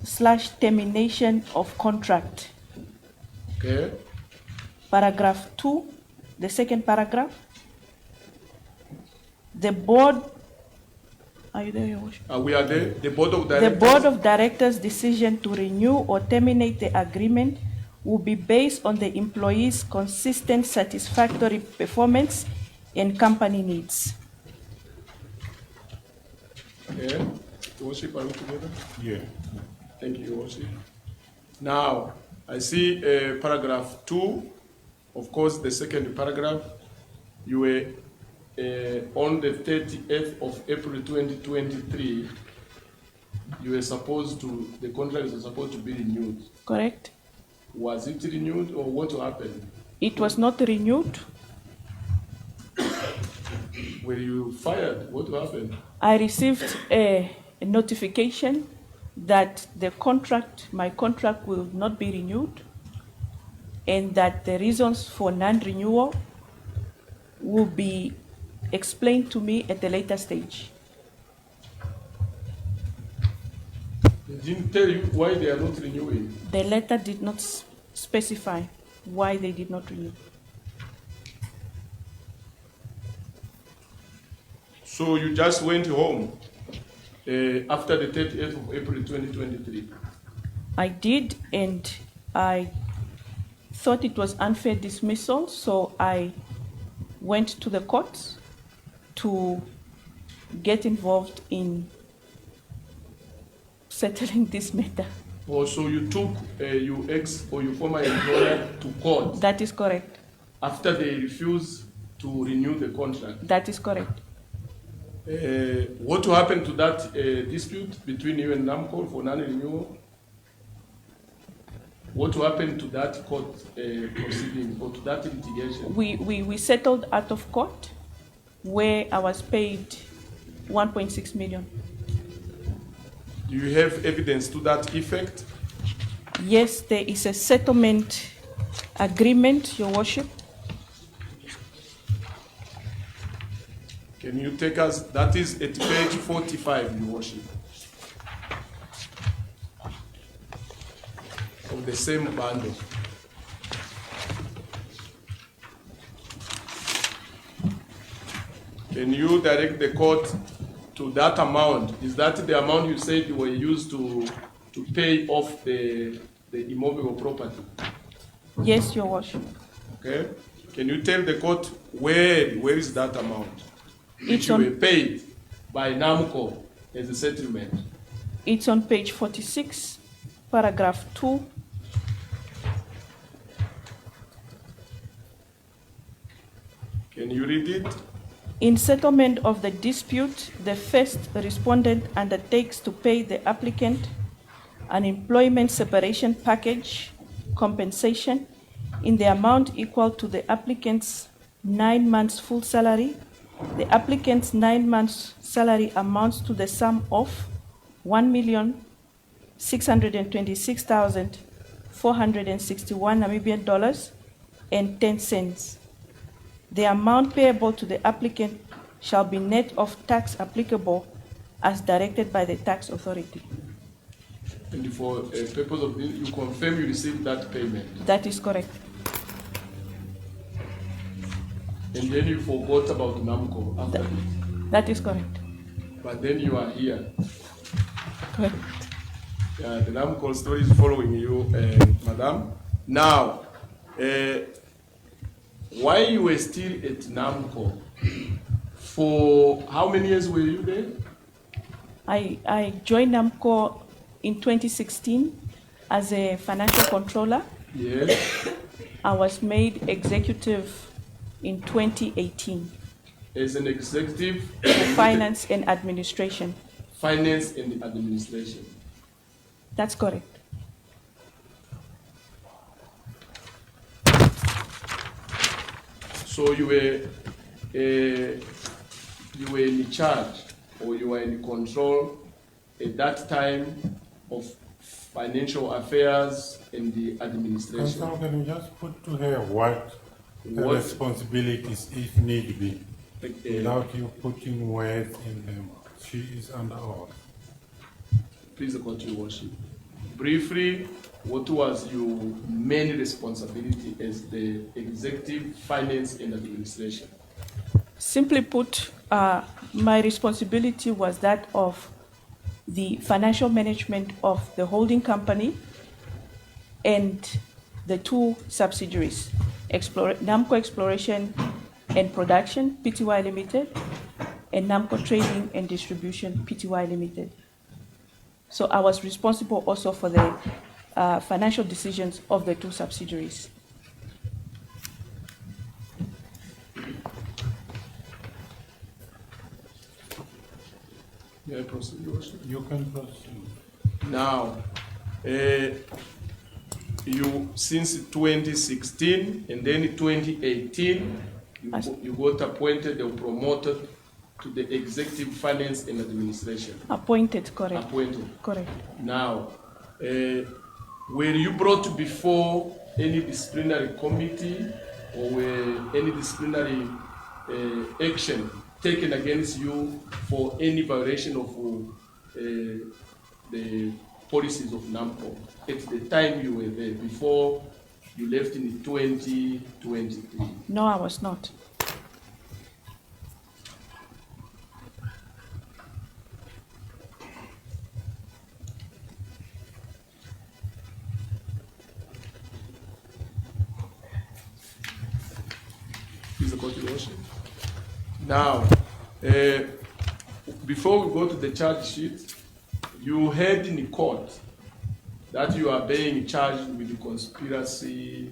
/ termination of contract. Okay. Paragraph 2, the second paragraph. The board, are you there, Your Worship? We are there. The board of The directors. board of directors' decision to renew or terminate the agreement will be based on the employee's consistent satisfactory performance and company needs. Okay. Your Worship, are we together? Yeah. Thank you, Your Worship. Now, I see paragraph 2. Of course, the second paragraph. You were on the 30th of April 2023. You were supposed to, the contract was supposed to be renewed. Correct? Was it renewed or what happened? It was not renewed. Were you fired? What happened? I received a notification that the contract, my contract will not be renewed, and that the reasons for non-renewal will be explained to me at a later stage. They didn't tell you why they are not renewing. The letter did not specify why they did not renew. So you just went home after the 30th of April 2023. I did, and I thought it was unfair dismissal, so I went to the courts to get involved in settling this matter. Oh, so you took your ex or your former employer to court That is correct. after they refused to renew the contract. That is correct. What will happen to that dispute between you and Namcor for non-renewal? What will happen to that court proceeding or to that litigation? We settled out of court where I was paid 1.6 million. Do you have evidence to that effect? Yes, there is a settlement agreement, Your Worship. Can you take us, that is at page 45, Your Worship, of the same bundle. Can you direct the court to that amount? Is that the amount you said you were used to pay off the immovable property? Yes, Your Worship. Okay? Can you tell the court where is that amount? Which It's you on- were paid by Namcor as a settlement? It's on page 46, paragraph 2. Can you read it? In settlement of the dispute, the first respondent undertakes to pay the applicant an employment separation package compensation in the amount equal to the applicant's 9 months full salary. The applicant's 9 months salary amounts to the sum of 1,626,461 Namibian dollars and 10 cents. The amount payable to the applicant shall be net of tax applicable as directed by the tax authority. And for purpose of this, you confirm you received that payment. That is correct. And then you forgot about Namcor after it. That is correct. But then you are here. Correct. The Namcor story is following you, Madam. Now, why you were still at Namcor? For how many years were you there? I joined Namcor in 2016 as a financial controller. Yes. I was made executive in 2018 As an executive. for finance and administration. Finance and administration. That's correct. So you were in charge, or you were in control at that time of financial affairs and the administration. Council, can you just put to her what the What- responsibilities, if need be, Okay. without you putting words in them? She is under oath. Please, the court, your worship. Briefly, what was your main responsibility as the executive finance and administration? Simply put, my responsibility was that of the financial management of the holding company and the two subsidiaries, Namcor Exploration and Production, Pty Limited, and Namcor Trading and Distribution, Pty Limited. So I was responsible also for the financial decisions of the two subsidiaries. May I proceed, your worship? You can proceed. Now, you since 2016 and then 2018, you got appointed or promoted to the executive finance and administration. Appointed, correct. Appointed. Correct. Now, were you brought before any disciplinary committee, or were any disciplinary action taken against you for any violation of the policies of Namcor at the time you were there, before you left in 2023? No, I was not. Court, Your Worship. Now, before we go to the charge sheet, you heard in the court that you are being charged with the conspiracy.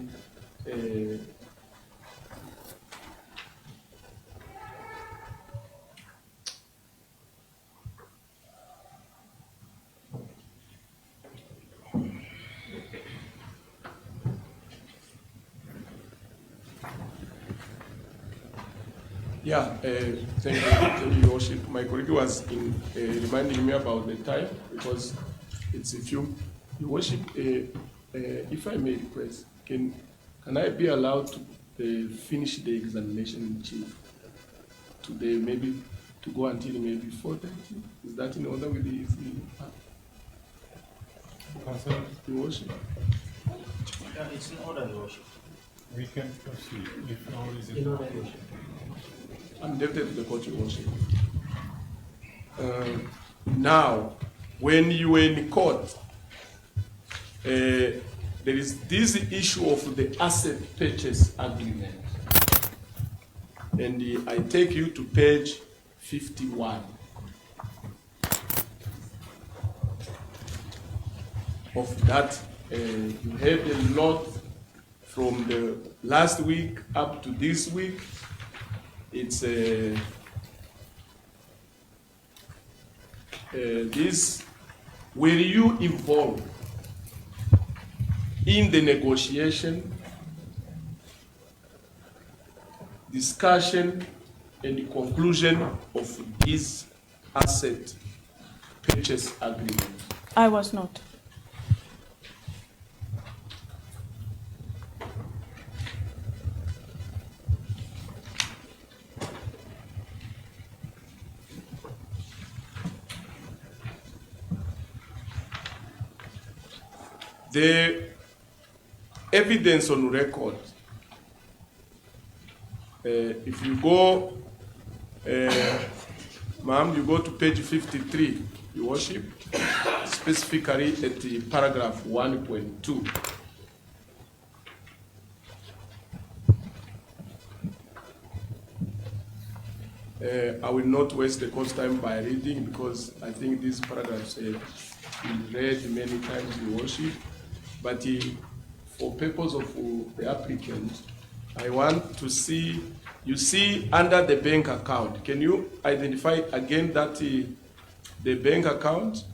Thank you, Your Worship. My colleague was reminding me about the time because it's a few. Your Worship, if I may request, can I be allowed to finish the examination in chief today, maybe to go until maybe 4:30? Is that in order with the Your Worship? Yeah, it's in order, Your Worship. We can proceed if all is In order, Your Worship. I'm indebted to the court, Your Worship. Now, when you were in court, there is this issue of the asset purchase agreement. And I take you to page 51 of that. You had a lot from the last week up to this week. It's this, were you involved in the negotiation, discussion, and the conclusion of this asset purchase agreement? I was not. The evidence on record, if you go, ma'am, you go to page 53, Your Worship, specifically at the paragraph 1.2. I will not waste the court's time by reading because I think these paragraphs have been read many times, Your Worship. But for purpose of the applicant, I want to see, you see under the bank account, can you identify again that the bank account?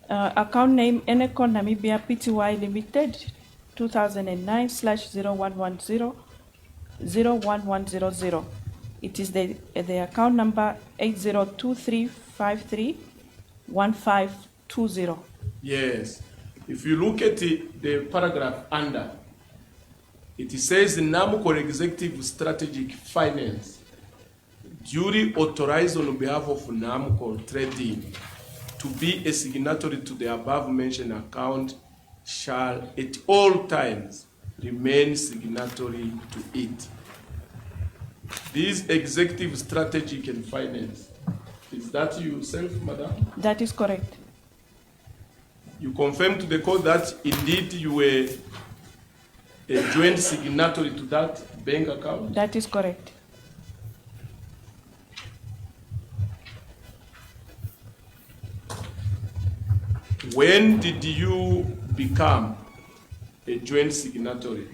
Account name Enecon Namibia Pty Limited 2009/0110/01100. It is the account number 8023531520. Yes. If you look at the paragraph under, it says Namcor Executive Strategic Finance duly authorized on behalf of Namcor Trading to be a signatory to the above mentioned account shall at all times remain signatory to it. This executive strategic and finance, is that you yourself, madam? That is correct. You confirm to the court that indeed you were a joint signatory to that bank account? That is correct. When did you become a joint signatory?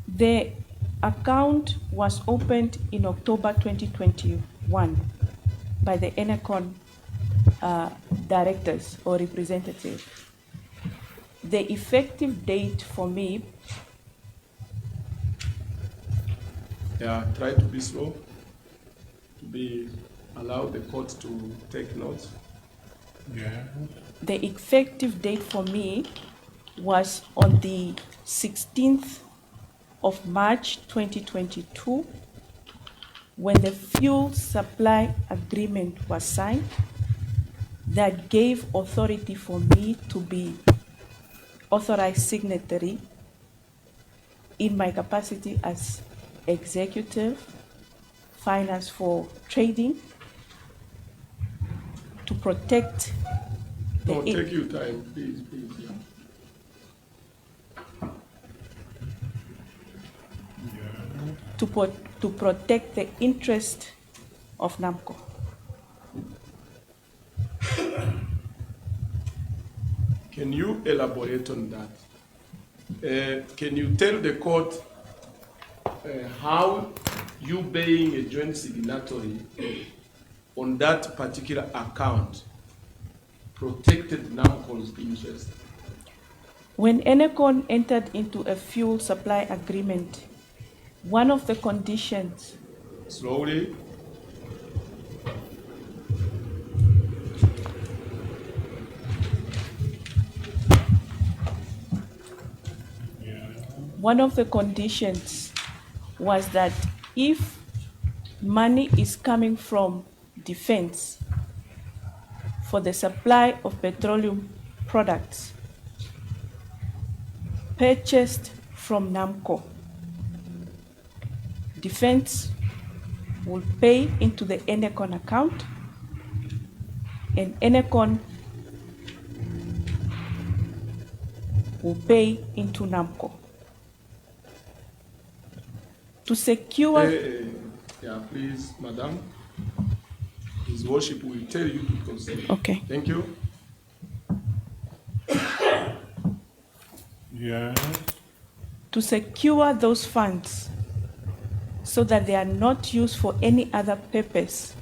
The account was opened in October 2021 by the Enecon directors or representatives. The effective date for me. Yeah, try to be slow, to allow the court to take notes. Yeah. The effective date for me was on the 16th of March 2022 when the fuel supply agreement was signed that gave authority for me to be authorized signatory in my capacity as executive finance for trading to protect the No, take your time, please, yeah. to to protect the interest of Namcor. Can you elaborate on that? Can you tell the court how you being a joint signatory on that particular account protected Namcor's interest? When Enecon entered into a fuel supply agreement, one of the conditions Slowly. One of the conditions was that if money is coming from defense for the supply of petroleum products purchased from Namcor, defense will pay into the Enecon account, and Enecon will pay into Namcor. To secure Yeah, please, madam. His worship will tell you to proceed. Okay. Thank you. Yes. to secure those funds so that they are not used for any other purpose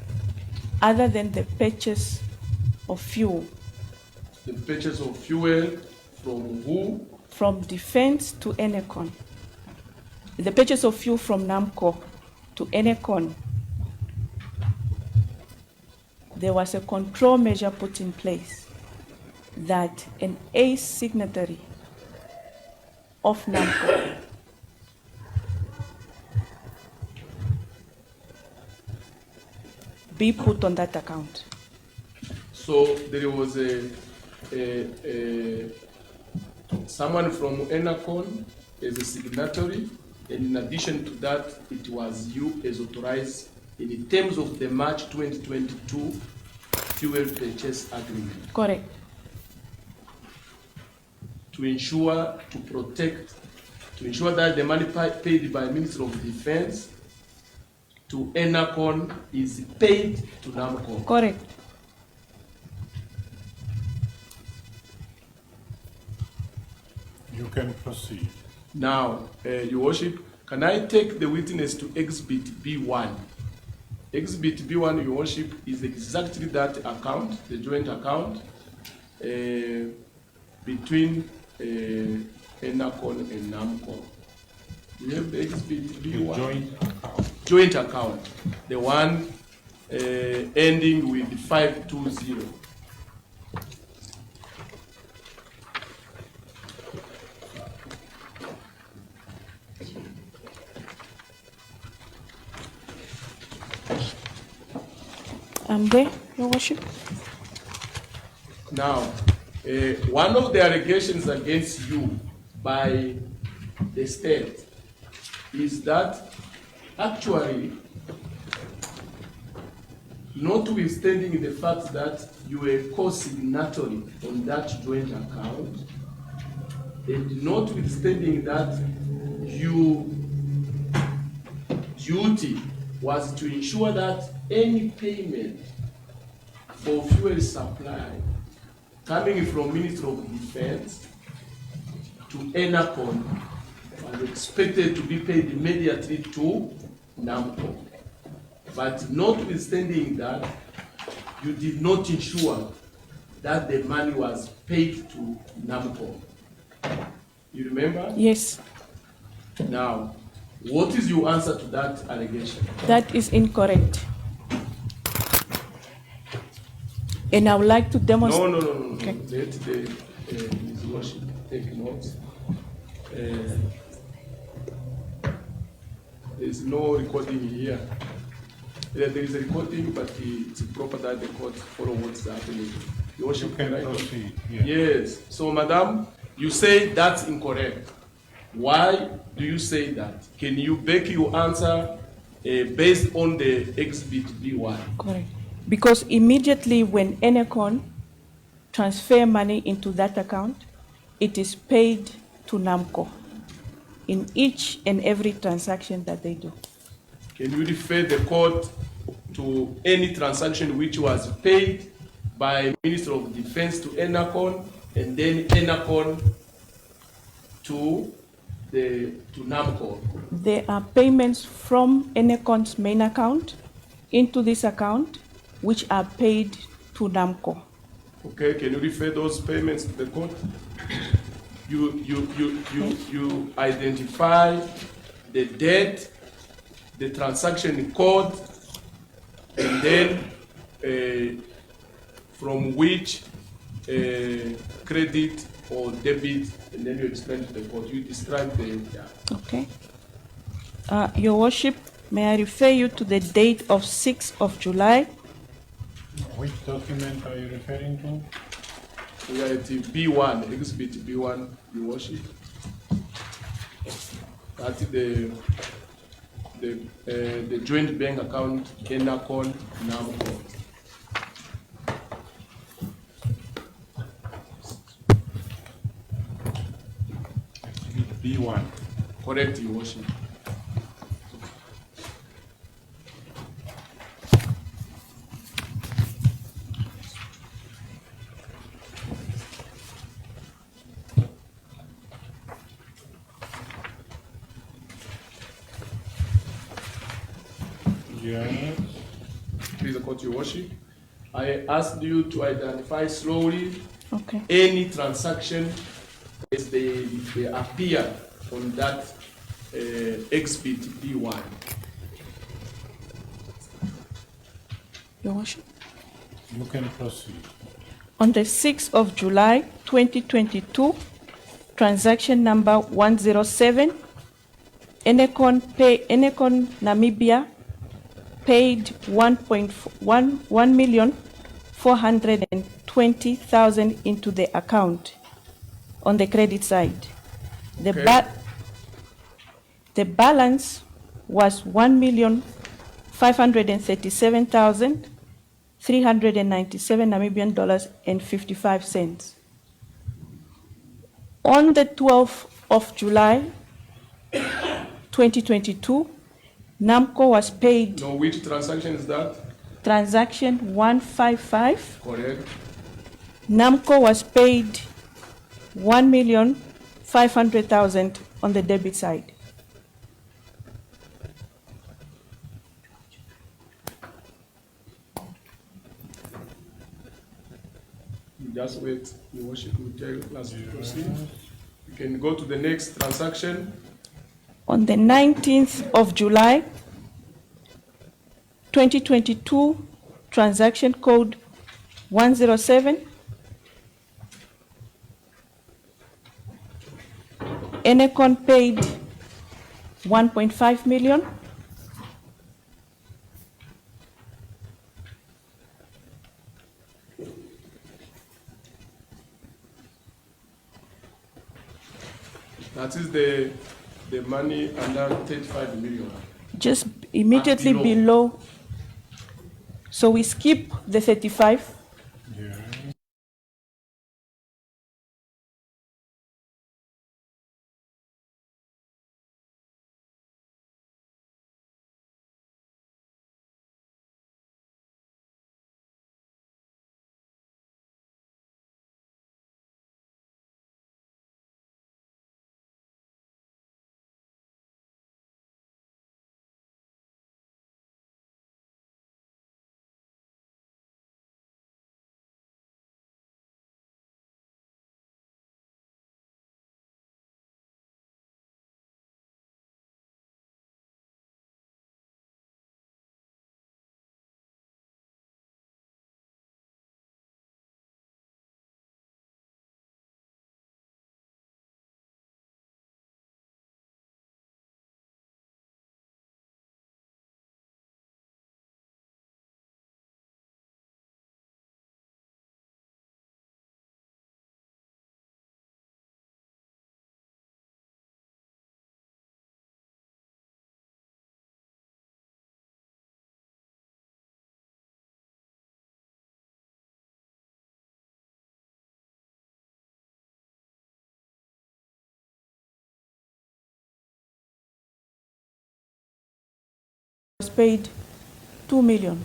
other than the purchase of fuel The purchase of fuel from who? from defense to Enecon. The purchase of fuel from Namcor to Enecon. There was a control measure put in place that an ace signatory of Namcor be put on that account. So there was someone from Enacon as a signatory, and in addition to that, it was you as authorized in terms of the March 2022 fuel purchase agreement Correct. to ensure that the money paid by Minister of Defense to Enacon is paid to Namcor. Correct. You can proceed. Now, Your Worship, can I take the witness to Exhibit B1? Exhibit B1, Your Worship, is exactly that account, the joint account between Enacon and Namcor. You have the Exhibit The B1? joint account. Joint account, the one ending with 520. I'm there, Your Worship. Now, one of the allegations against you by the state is that actually, notwithstanding the fact that you were co-signatory on that joint account, and notwithstanding that your duty was to ensure that any payment for fuel supply coming from Ministry of Defense to Enacon was expected to be paid immediately to Namcor. But notwithstanding that, you did not ensure that the money was paid to Namcor. You remember? Yes, Now, what is your answer to that allegation? that is incorrect. And I would like to demonstrate. No. Okay. Let His Worship take notes. There's no recording here. There is a recording, but it's proper that the court follow what's happening. Your Worship, You can I- proceed. Yeah. Yes. So, Madam, you say that's incorrect. Why do you say that? Can you back your answer based on the Exhibit B1? Correct. Because immediately when Enecon transfer money into that account, it is paid to Namcor in each and every transaction that they do. Can you refer the court to any transaction which was paid by Minister of Defense to Enacon and then Enacon to Namcor? There are payments from Enecon's main account into this account, which are paid to Namcor. Okay, can you refer those payments to the court? You identify the date, the transaction code, and then from which credit or debit, and then you explain to the court. You describe the. Okay. Your Worship, may I refer you to the date of 6th of July? Which document are you referring to? We are at B1, exhibit B1, Your Worship. That's the joint bank account, Enacon, Namcor. B1. Correct, Your Worship. Yes. Please, the court, Your Worship. I asked you to identify slowly Okay. any transaction as they appear on that exhibit B1. Your Worship. You can proceed. On the 6th of July 2022, transaction number 107, Enecon Namibia paid 1,420,000 into the account on the credit side. Okay. The balance was 1,537,397 Namibian dollars and 55 cents. On the 12th of July 2022, Namcor was paid. No, which transaction is that? Transaction 155. Correct. Namcor was paid 1,500,000 on the debit side. You just wait. Your Worship will tell us to proceed. You can go to the next transaction. On the 19th of July 2022, transaction code 107, Enecon paid 1.5 million. That is the money under 35 million. Just immediately below. So we skip the 35. Yeah. paid 2 million.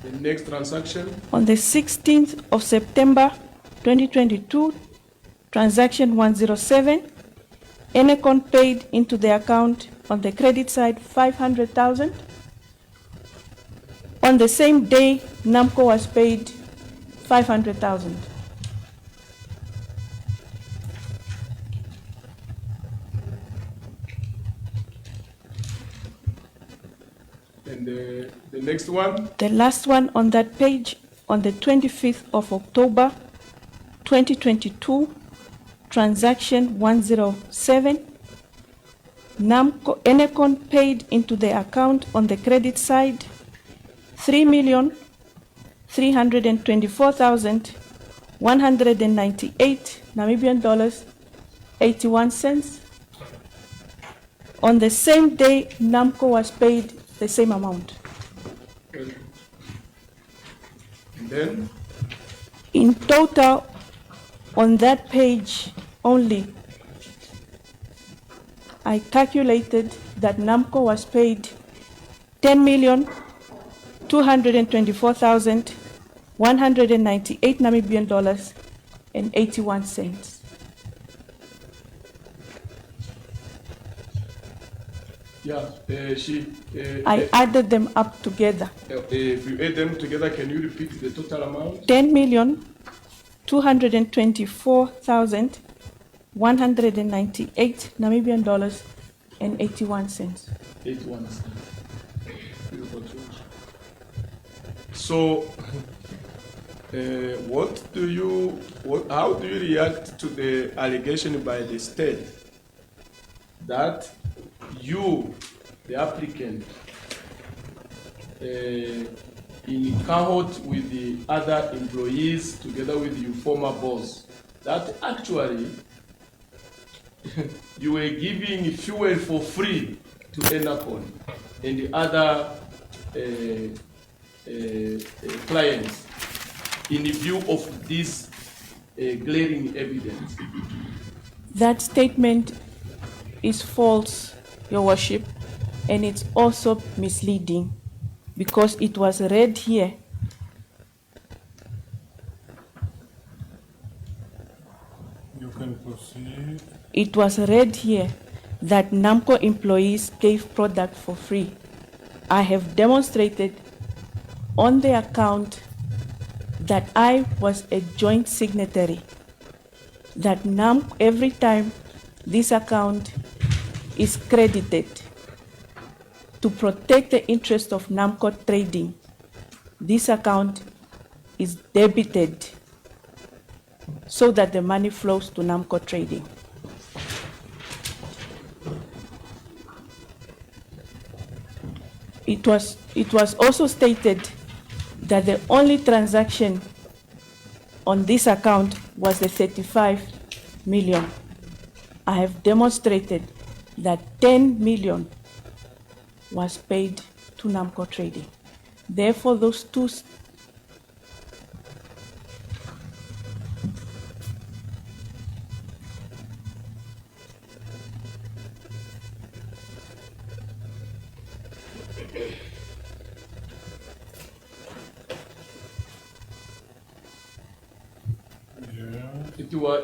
The next transaction, On the 16th of September 2022, transaction 107, Enecon paid into the account on the credit side 500,000. On the same day, Namcor was paid 500,000. and the next one, The last one on that page, on the 25th of October 2022, transaction 107, Enecon paid into the account on the credit side 3,324,198 Namibian dollars 81 cents. On the same day, Namcor was paid the same amount. and then In total, on that page only, I calculated that Namcor was paid 10,224,198 Namibian dollars and 81 cents. yeah, I added them up together. if you add them together, can you repeat the total amount? 10,224,198 Namibian dollars and 81 cents. 81 cents. So, how do you react to the allegation by the state that you, the applicant, in cohort with the other employees together with your former boss, that actually you were giving fuel for free to Enacon and the other clients in view of this glaring evidence? That statement is false, Your Worship, and it's also misleading because it was read here. You can proceed. It was read here that Namcor employees gave product for free. I have demonstrated on the account that I was a joint signatory, that every time this account is credited to protect the interest of Namcor Trading, this account is debited so that the money flows to Namcor Trading. It was also stated that the only transaction on this account was the 35 million. I have demonstrated that 10 million was paid to Namcor Trading. Therefore, those two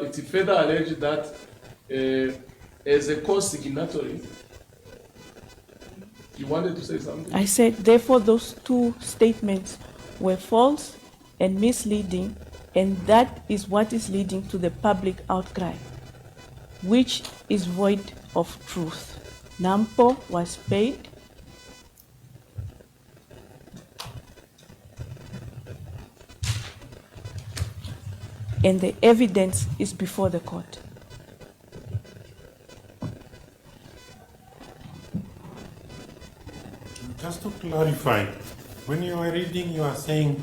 It further alleged that as a co-signatory, you wanted to say something? I said, therefore, those two statements were false and misleading, and that is what is leading to the public outcry, which is void of truth. Namcor was paid. And the evidence is before the court. Just to clarify, when you are reading, you are saying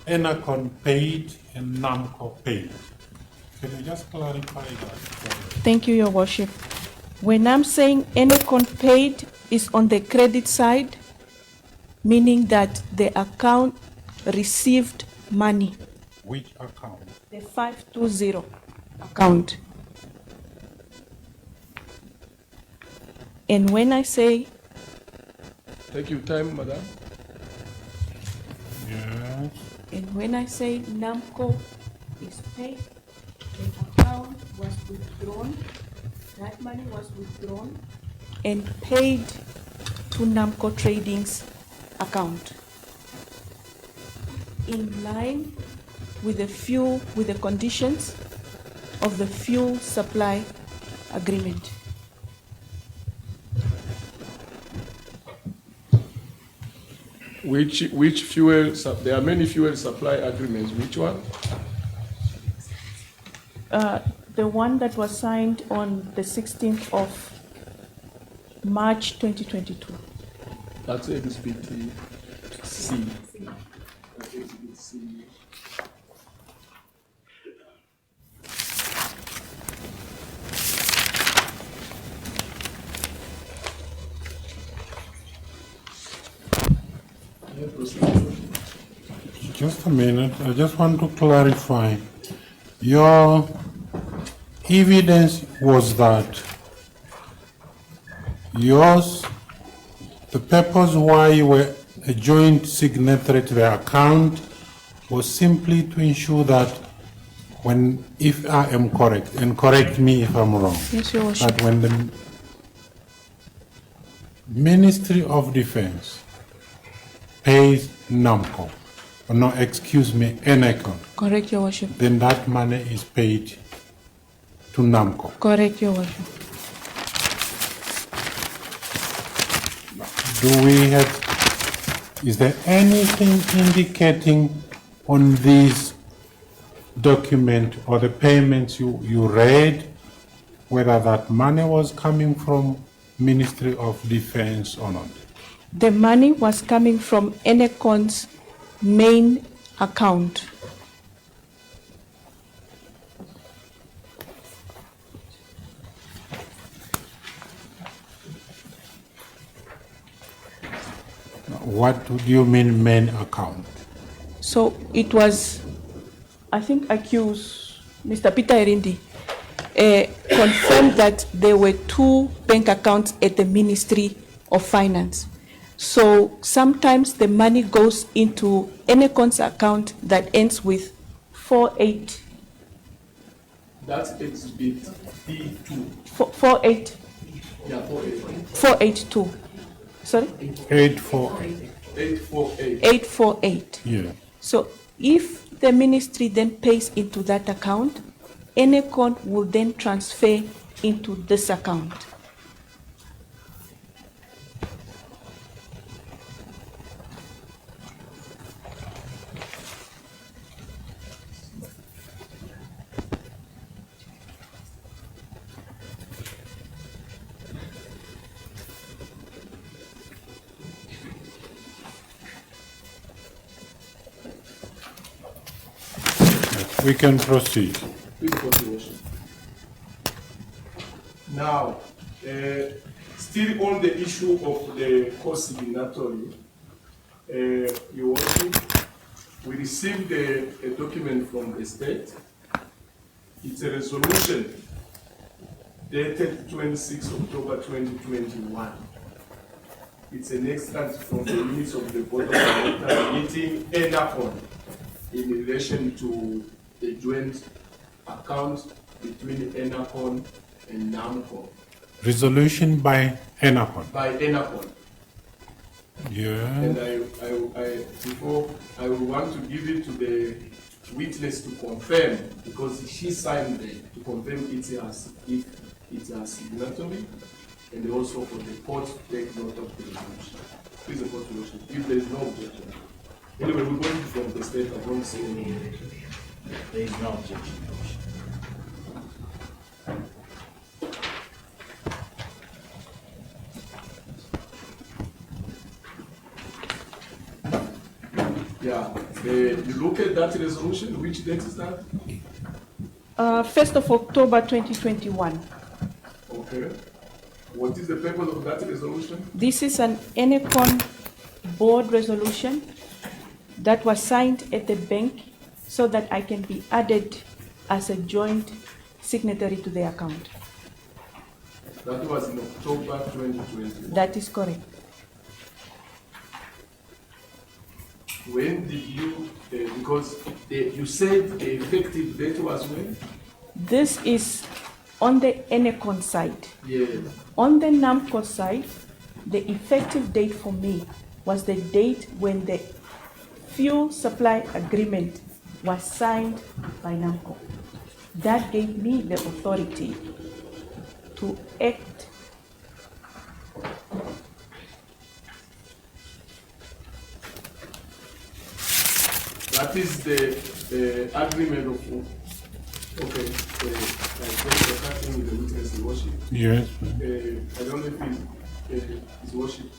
Enacon paid and Namcor paid. Can you just clarify that? Thank you, Your Worship. When I'm saying Enacon paid is on the credit side, meaning that the account received money Which account? The 520 account. And when I say, Take your time, madam. Yes. and when I say Namcor is paid, the account was withdrawn, that money was withdrawn and paid to Namcor Trading's account in line with the conditions of the fuel supply agreement. Which fuel, there are many fuel supply agreements, which one? The one that was signed on the 16th of March 2022. That's Exhibit C. That's Exhibit C. Yeah, proceed. Just a minute, I just want to clarify. Your evidence was that yours, the purpose why you were a joint signatory to the account was simply to ensure that when, if I am correct, and correct me if I'm wrong, Yes, Your Worship. that when the Ministry of Defense pays Namcor, or no, excuse me, Enacon, Correct, Your Worship. then that money is paid to Namcor. Correct, Your Worship. Do we have, is there anything indicating on this document or the payments you read, whether that money was coming from Ministry of Defense or not? The money was coming from Enecon's main account. What do you mean main account? So it was, I think, accused Mr. Peter Erindi confirmed that there were two bank accounts at the Ministry of Finance. So sometimes the money goes into Enecon's account that ends with 48. That's Exhibit D2. 48, Yeah, 48. 482. Sorry? 848. 848. 848. Yeah. So if the ministry then pays into that account, Enecon will then transfer into this account. We can proceed. Please continue. Now, still on the issue of the co-signatory, Your Worship, we received a document from the state. It's a resolution dated 26 October 2021. It's an extract from the minutes of the Board of Directors meeting ENACON in relation to the joint account between ENACON and Namcor. Resolution by Enacon. By ENACON. Yeah. And before, I will want to give it to the witness to confirm, because she signed it, to confirm if it's a signatory, and also for the court to take note of the resolution. Please, the court motion, if there is no objection. Anyway, we're going from the state, I won't say anything. There is no objection, Your Worship. Yeah, you look at that resolution, which date is that? 1st of October 2021. Okay. What is the purpose of that resolution? This is an Enecon board resolution that was signed at the bank so that I can be added as a joint signatory to the account. That was in October 2020. That is correct. When did you, because you said the effective date was when? This is on the Enecon side. Yes. On the Namcor side, the effective date for me was the date when the fuel supply agreement was signed by Namcor. That gave me the authority to act. That is the agreement of, okay, like cutting with the witness in worship. Yes. I don't know if his worship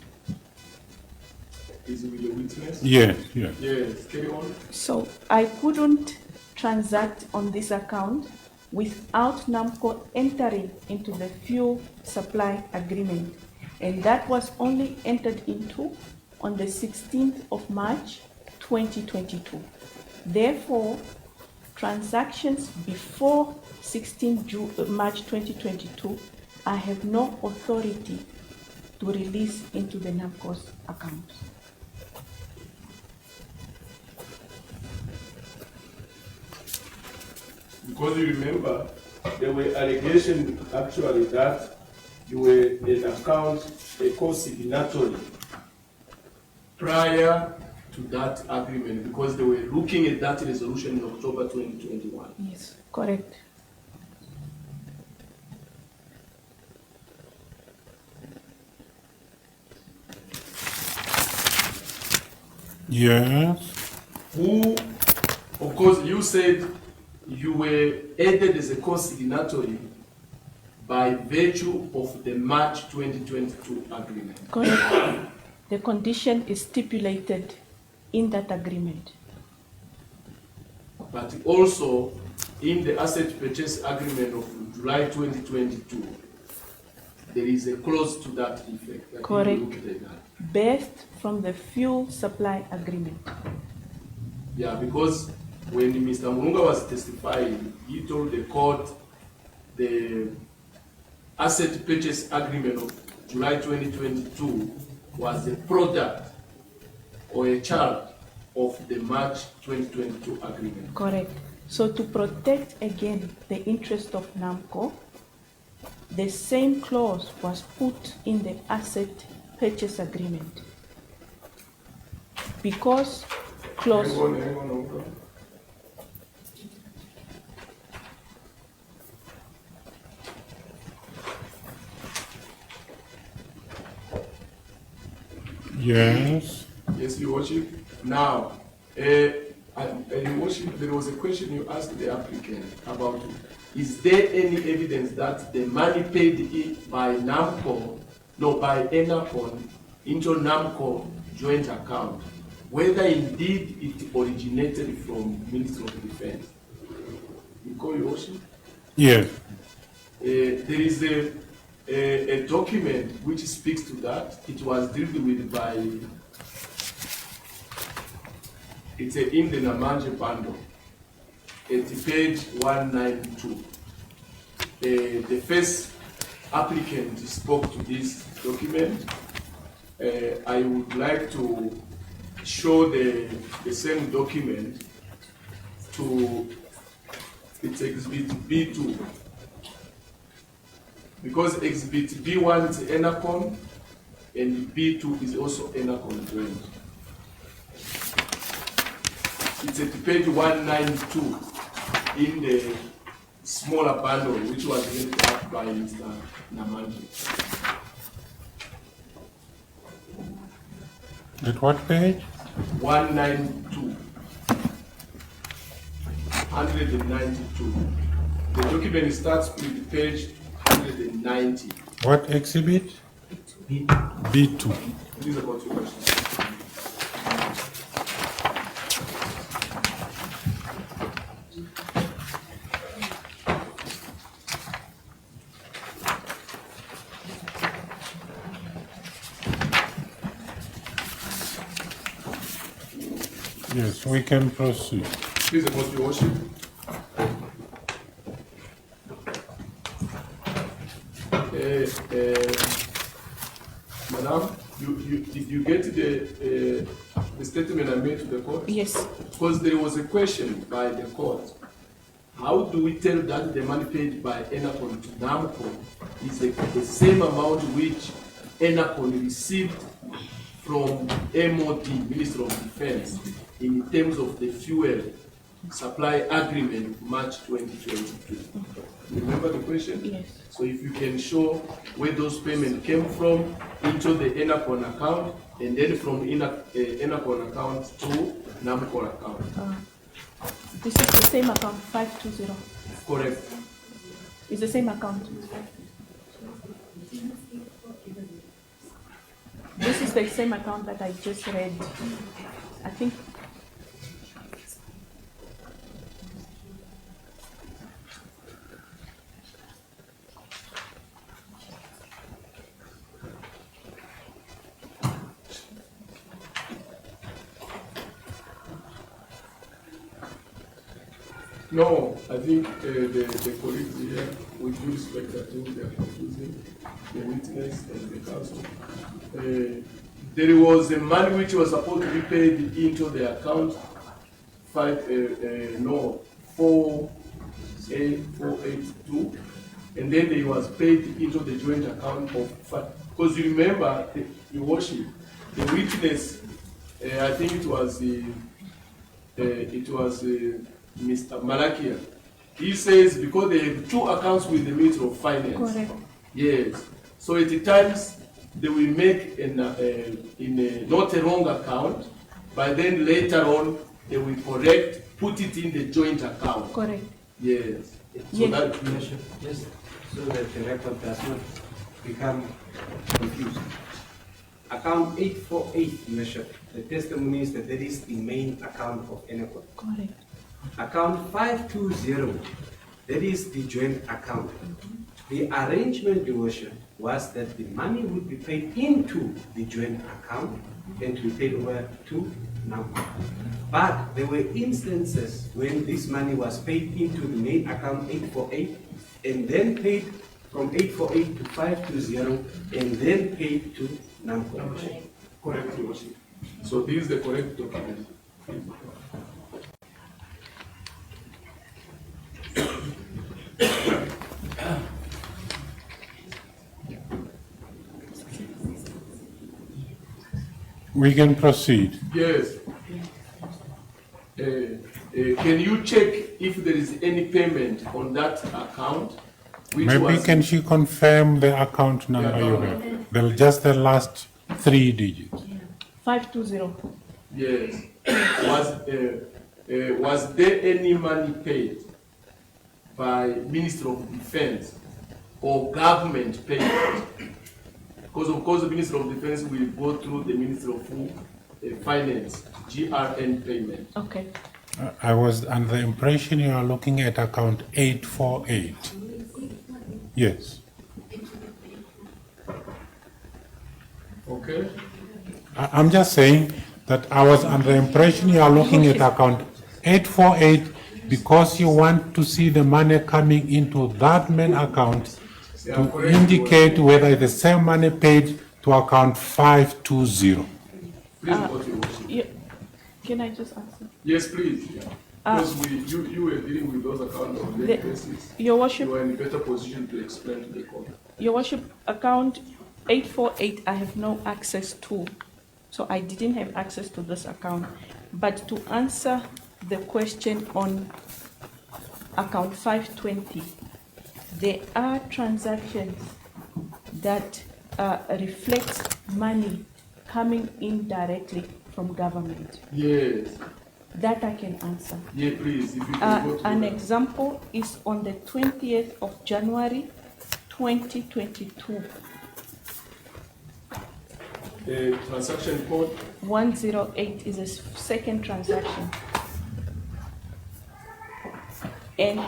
is with the witness. Yes, yes. Yes, carry on. So I couldn't transact on this account without Namcor entering into the fuel supply agreement. And that was only entered into on the 16th of March, 2022. Therefore, transactions before 16 March 2022, I have no authority to release into the Namcor's account. Because you remember, there were allegations actually that you were an account, a co-signatory prior to that agreement, because they were looking at that resolution in October 2021. Yes, correct. Yes. Who, of course, you said you were added as a co-signatory by virtue of the March 2022 agreement. Correct. The condition is stipulated in that agreement. But also in the asset purchase agreement of July 2022, there is a clause to that effect. That Correct. you looked at that. Based from the fuel supply agreement. Yeah, because when Mr. Munga was testifying, he told the court the asset purchase agreement of July 2022 was a product or a child of the March 2022 agreement. Correct. So to protect again the interest of Namcor, the same clause was put in the asset purchase agreement. Because clause Hang on. Yes. Yes, Your Worship. Now, Your Worship, there was a question you asked the applicant about, is there any evidence that the money paid by Namcor, by Enacon, into Namcor joint account, whether indeed it originated from Ministry of Defense? You call, Your Worship? Yes. There is a document which speaks to that. It was dealt with by, it's in the Namanje bundle, at page 192. The first applicant spoke to this document. I would like to show the same document to, it's exhibit B2. Because exhibit B1 is Enacon and B2 is also Enacon joint. It's at page 192 in the smaller bundle which was linked up by Mr. Namanje. At what page? 192. 192. The document starts with page 190. What exhibit? B2. Please about your question. Yes, we can proceed. Please report, Your Worship. Madam, did you get the statement I made to the court? Yes. Because there was a question by the court. How do we tell that the money paid by Enacon to Namcor is the same amount which Enacon received from MOD, Ministry of Defense, in terms of the fuel supply agreement March 2022? You remember the question? Yes. So if you can show where those payments came from into the Enacon account, and then from Enacon account to Namcor account. This is the same account, 520. Correct. It's the same account. This is the same account that I just read. I think. No, I think the colleagues here, with due respect, I think they are confusing the witness and the counsel. There was a money which was supposed to be paid into the account 482, and then it was paid into the joint account of 5. Because you remember, Your Worship, the witness, I think it was Mr. Malakia. He says because they have two accounts with the Ministry of Finance. Correct. Yes. So at the times they will make in not a wrong account, but then later on they will correct, put it in the joint account. Correct. Yes. So Yes. that Just so that the record does not become confused. Account 848, Your Worship, the testimony is that is the main account of Enacor. Correct. Account 520, that is the joint account. The arrangement, Your Worship, was that the money would be paid into the joint account and to be paid over to Namcor. But there were instances when this money was paid into the main account 848 and then paid from 848 to 520 and then paid to Namcor. correct, Your Worship. So this is the correct document. We can proceed. Yes. Can you check if there is any payment on that account? Which Maybe was, can she confirm the account number you have? Just the last 3 digits. 520. Yes. Was there any money paid by Ministry of Defense or government payment? Because of course the Ministry of Defense will go through the Ministry of Finance, GRN payment. Okay. I was under the impression you are looking at account 848. Yes. Okay. I'm just saying that I was under the impression you are looking at account 848 because you want to see the money coming into that main account to indicate whether it's the same money paid to account 520. Please, go to your worship. Can I just answer? Yes, please. Because you were dealing with those accounts on daily basis. Your Worship, You are in a better position to explain to the court. Your Worship, account 848 I have no access to. So I didn't have access to this account. But to answer the question on account 520, there are transactions that reflect money coming in directly from government. Yes. That I can answer. Yeah, please, if you can go to An that. example is on the 20th of January 2022. The transaction code, 108 is a second transaction. And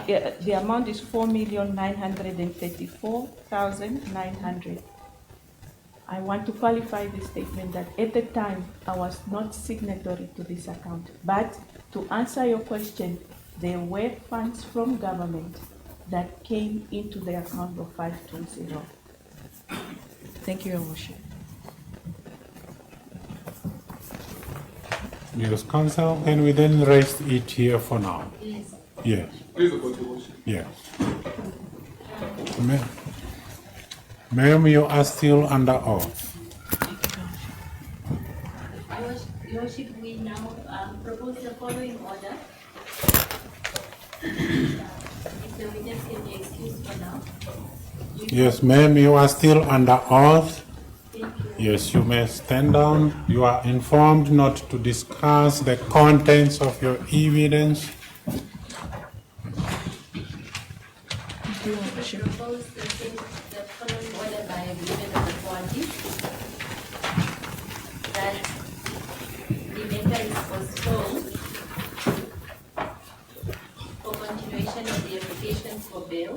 the amount is 4,934,900. I want to qualify this statement that at the time I was not signatory to this account, but To answer your question, there were funds from government that came into the account of 520. Thank you, Your Worship. Yes, Council, can we then rest it here for now? Yes. Yes, Please, the court, Your Worship. yes. Ma'am, you are still under oath. Your Worship, we now propose the following order. If the witness can be excused for now. Yes, ma'am, you are still under oath. Thank you. Yes, you may stand down. You are informed not to discuss the contents of your evidence. Your Worship. Propose the following order by agreement of the parties that the matter is postponed for continuation of the applications for bail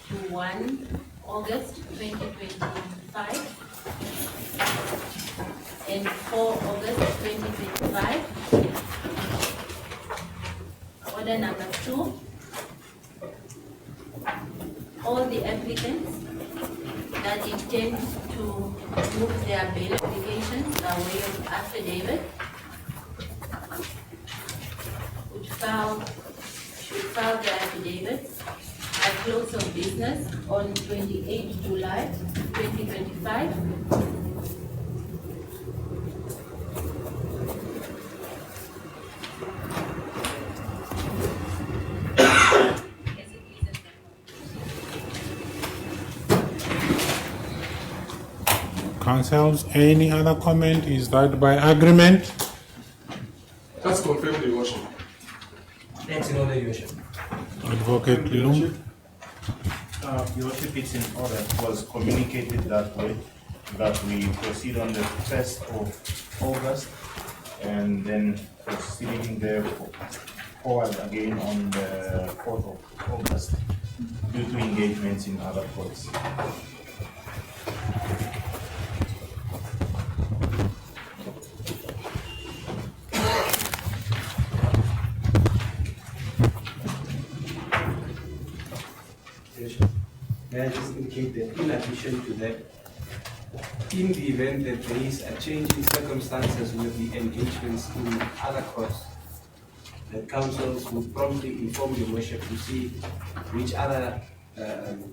to 1 August 2025 and 4 August 2025. Order number 2. All the applicants that intend to move their bail applications by way of affidavit should file their affidavits at close of business on 28 July 2025. Councils, any other comment? Is that by agreement? That's confirmed, Your Worship. That's in order, Your Worship. Advocate Lilum? Your Worship, it's in order. It was communicated that way, that we proceed on the 1st of August and then proceeding there forward again on the 4th of August due to engagements in other courts. May I just indicate that in addition to that, in the event that there is a change in circumstances with the engagements in other courts, the councils will promptly inform the worship to see which other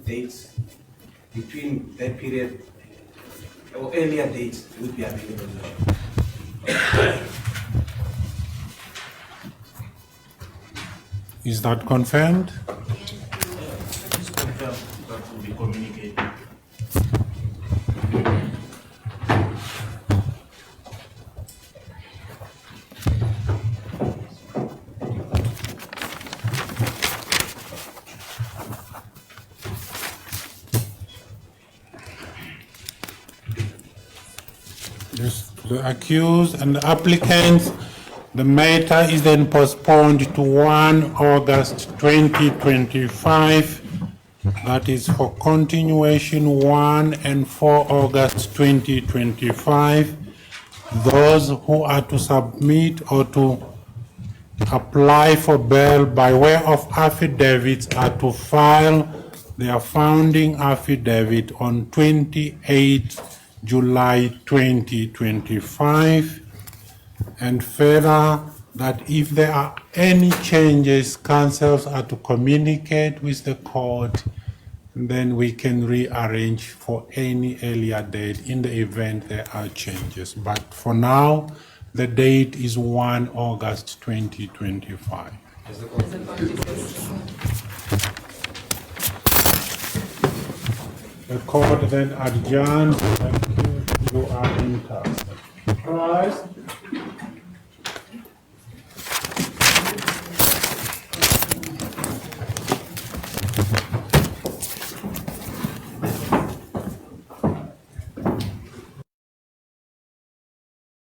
dates between that period or earlier dates would be available. Is that confirmed? Please confirm that will be communicated. Yes, the accused and the applicants, the matter is then postponed to 1 August 2025. That is for continuation 1 and 4 August 2025. Those who are to submit or to apply for bail by way of affidavits are to file their founding affidavit on 28 July 2025, and further that if there are any changes, councils are to communicate with the court, then we can rearrange for any earlier date in the event there are changes. But for now, the date is 1 August 2025. The court then adjourns. You are in task. Rise.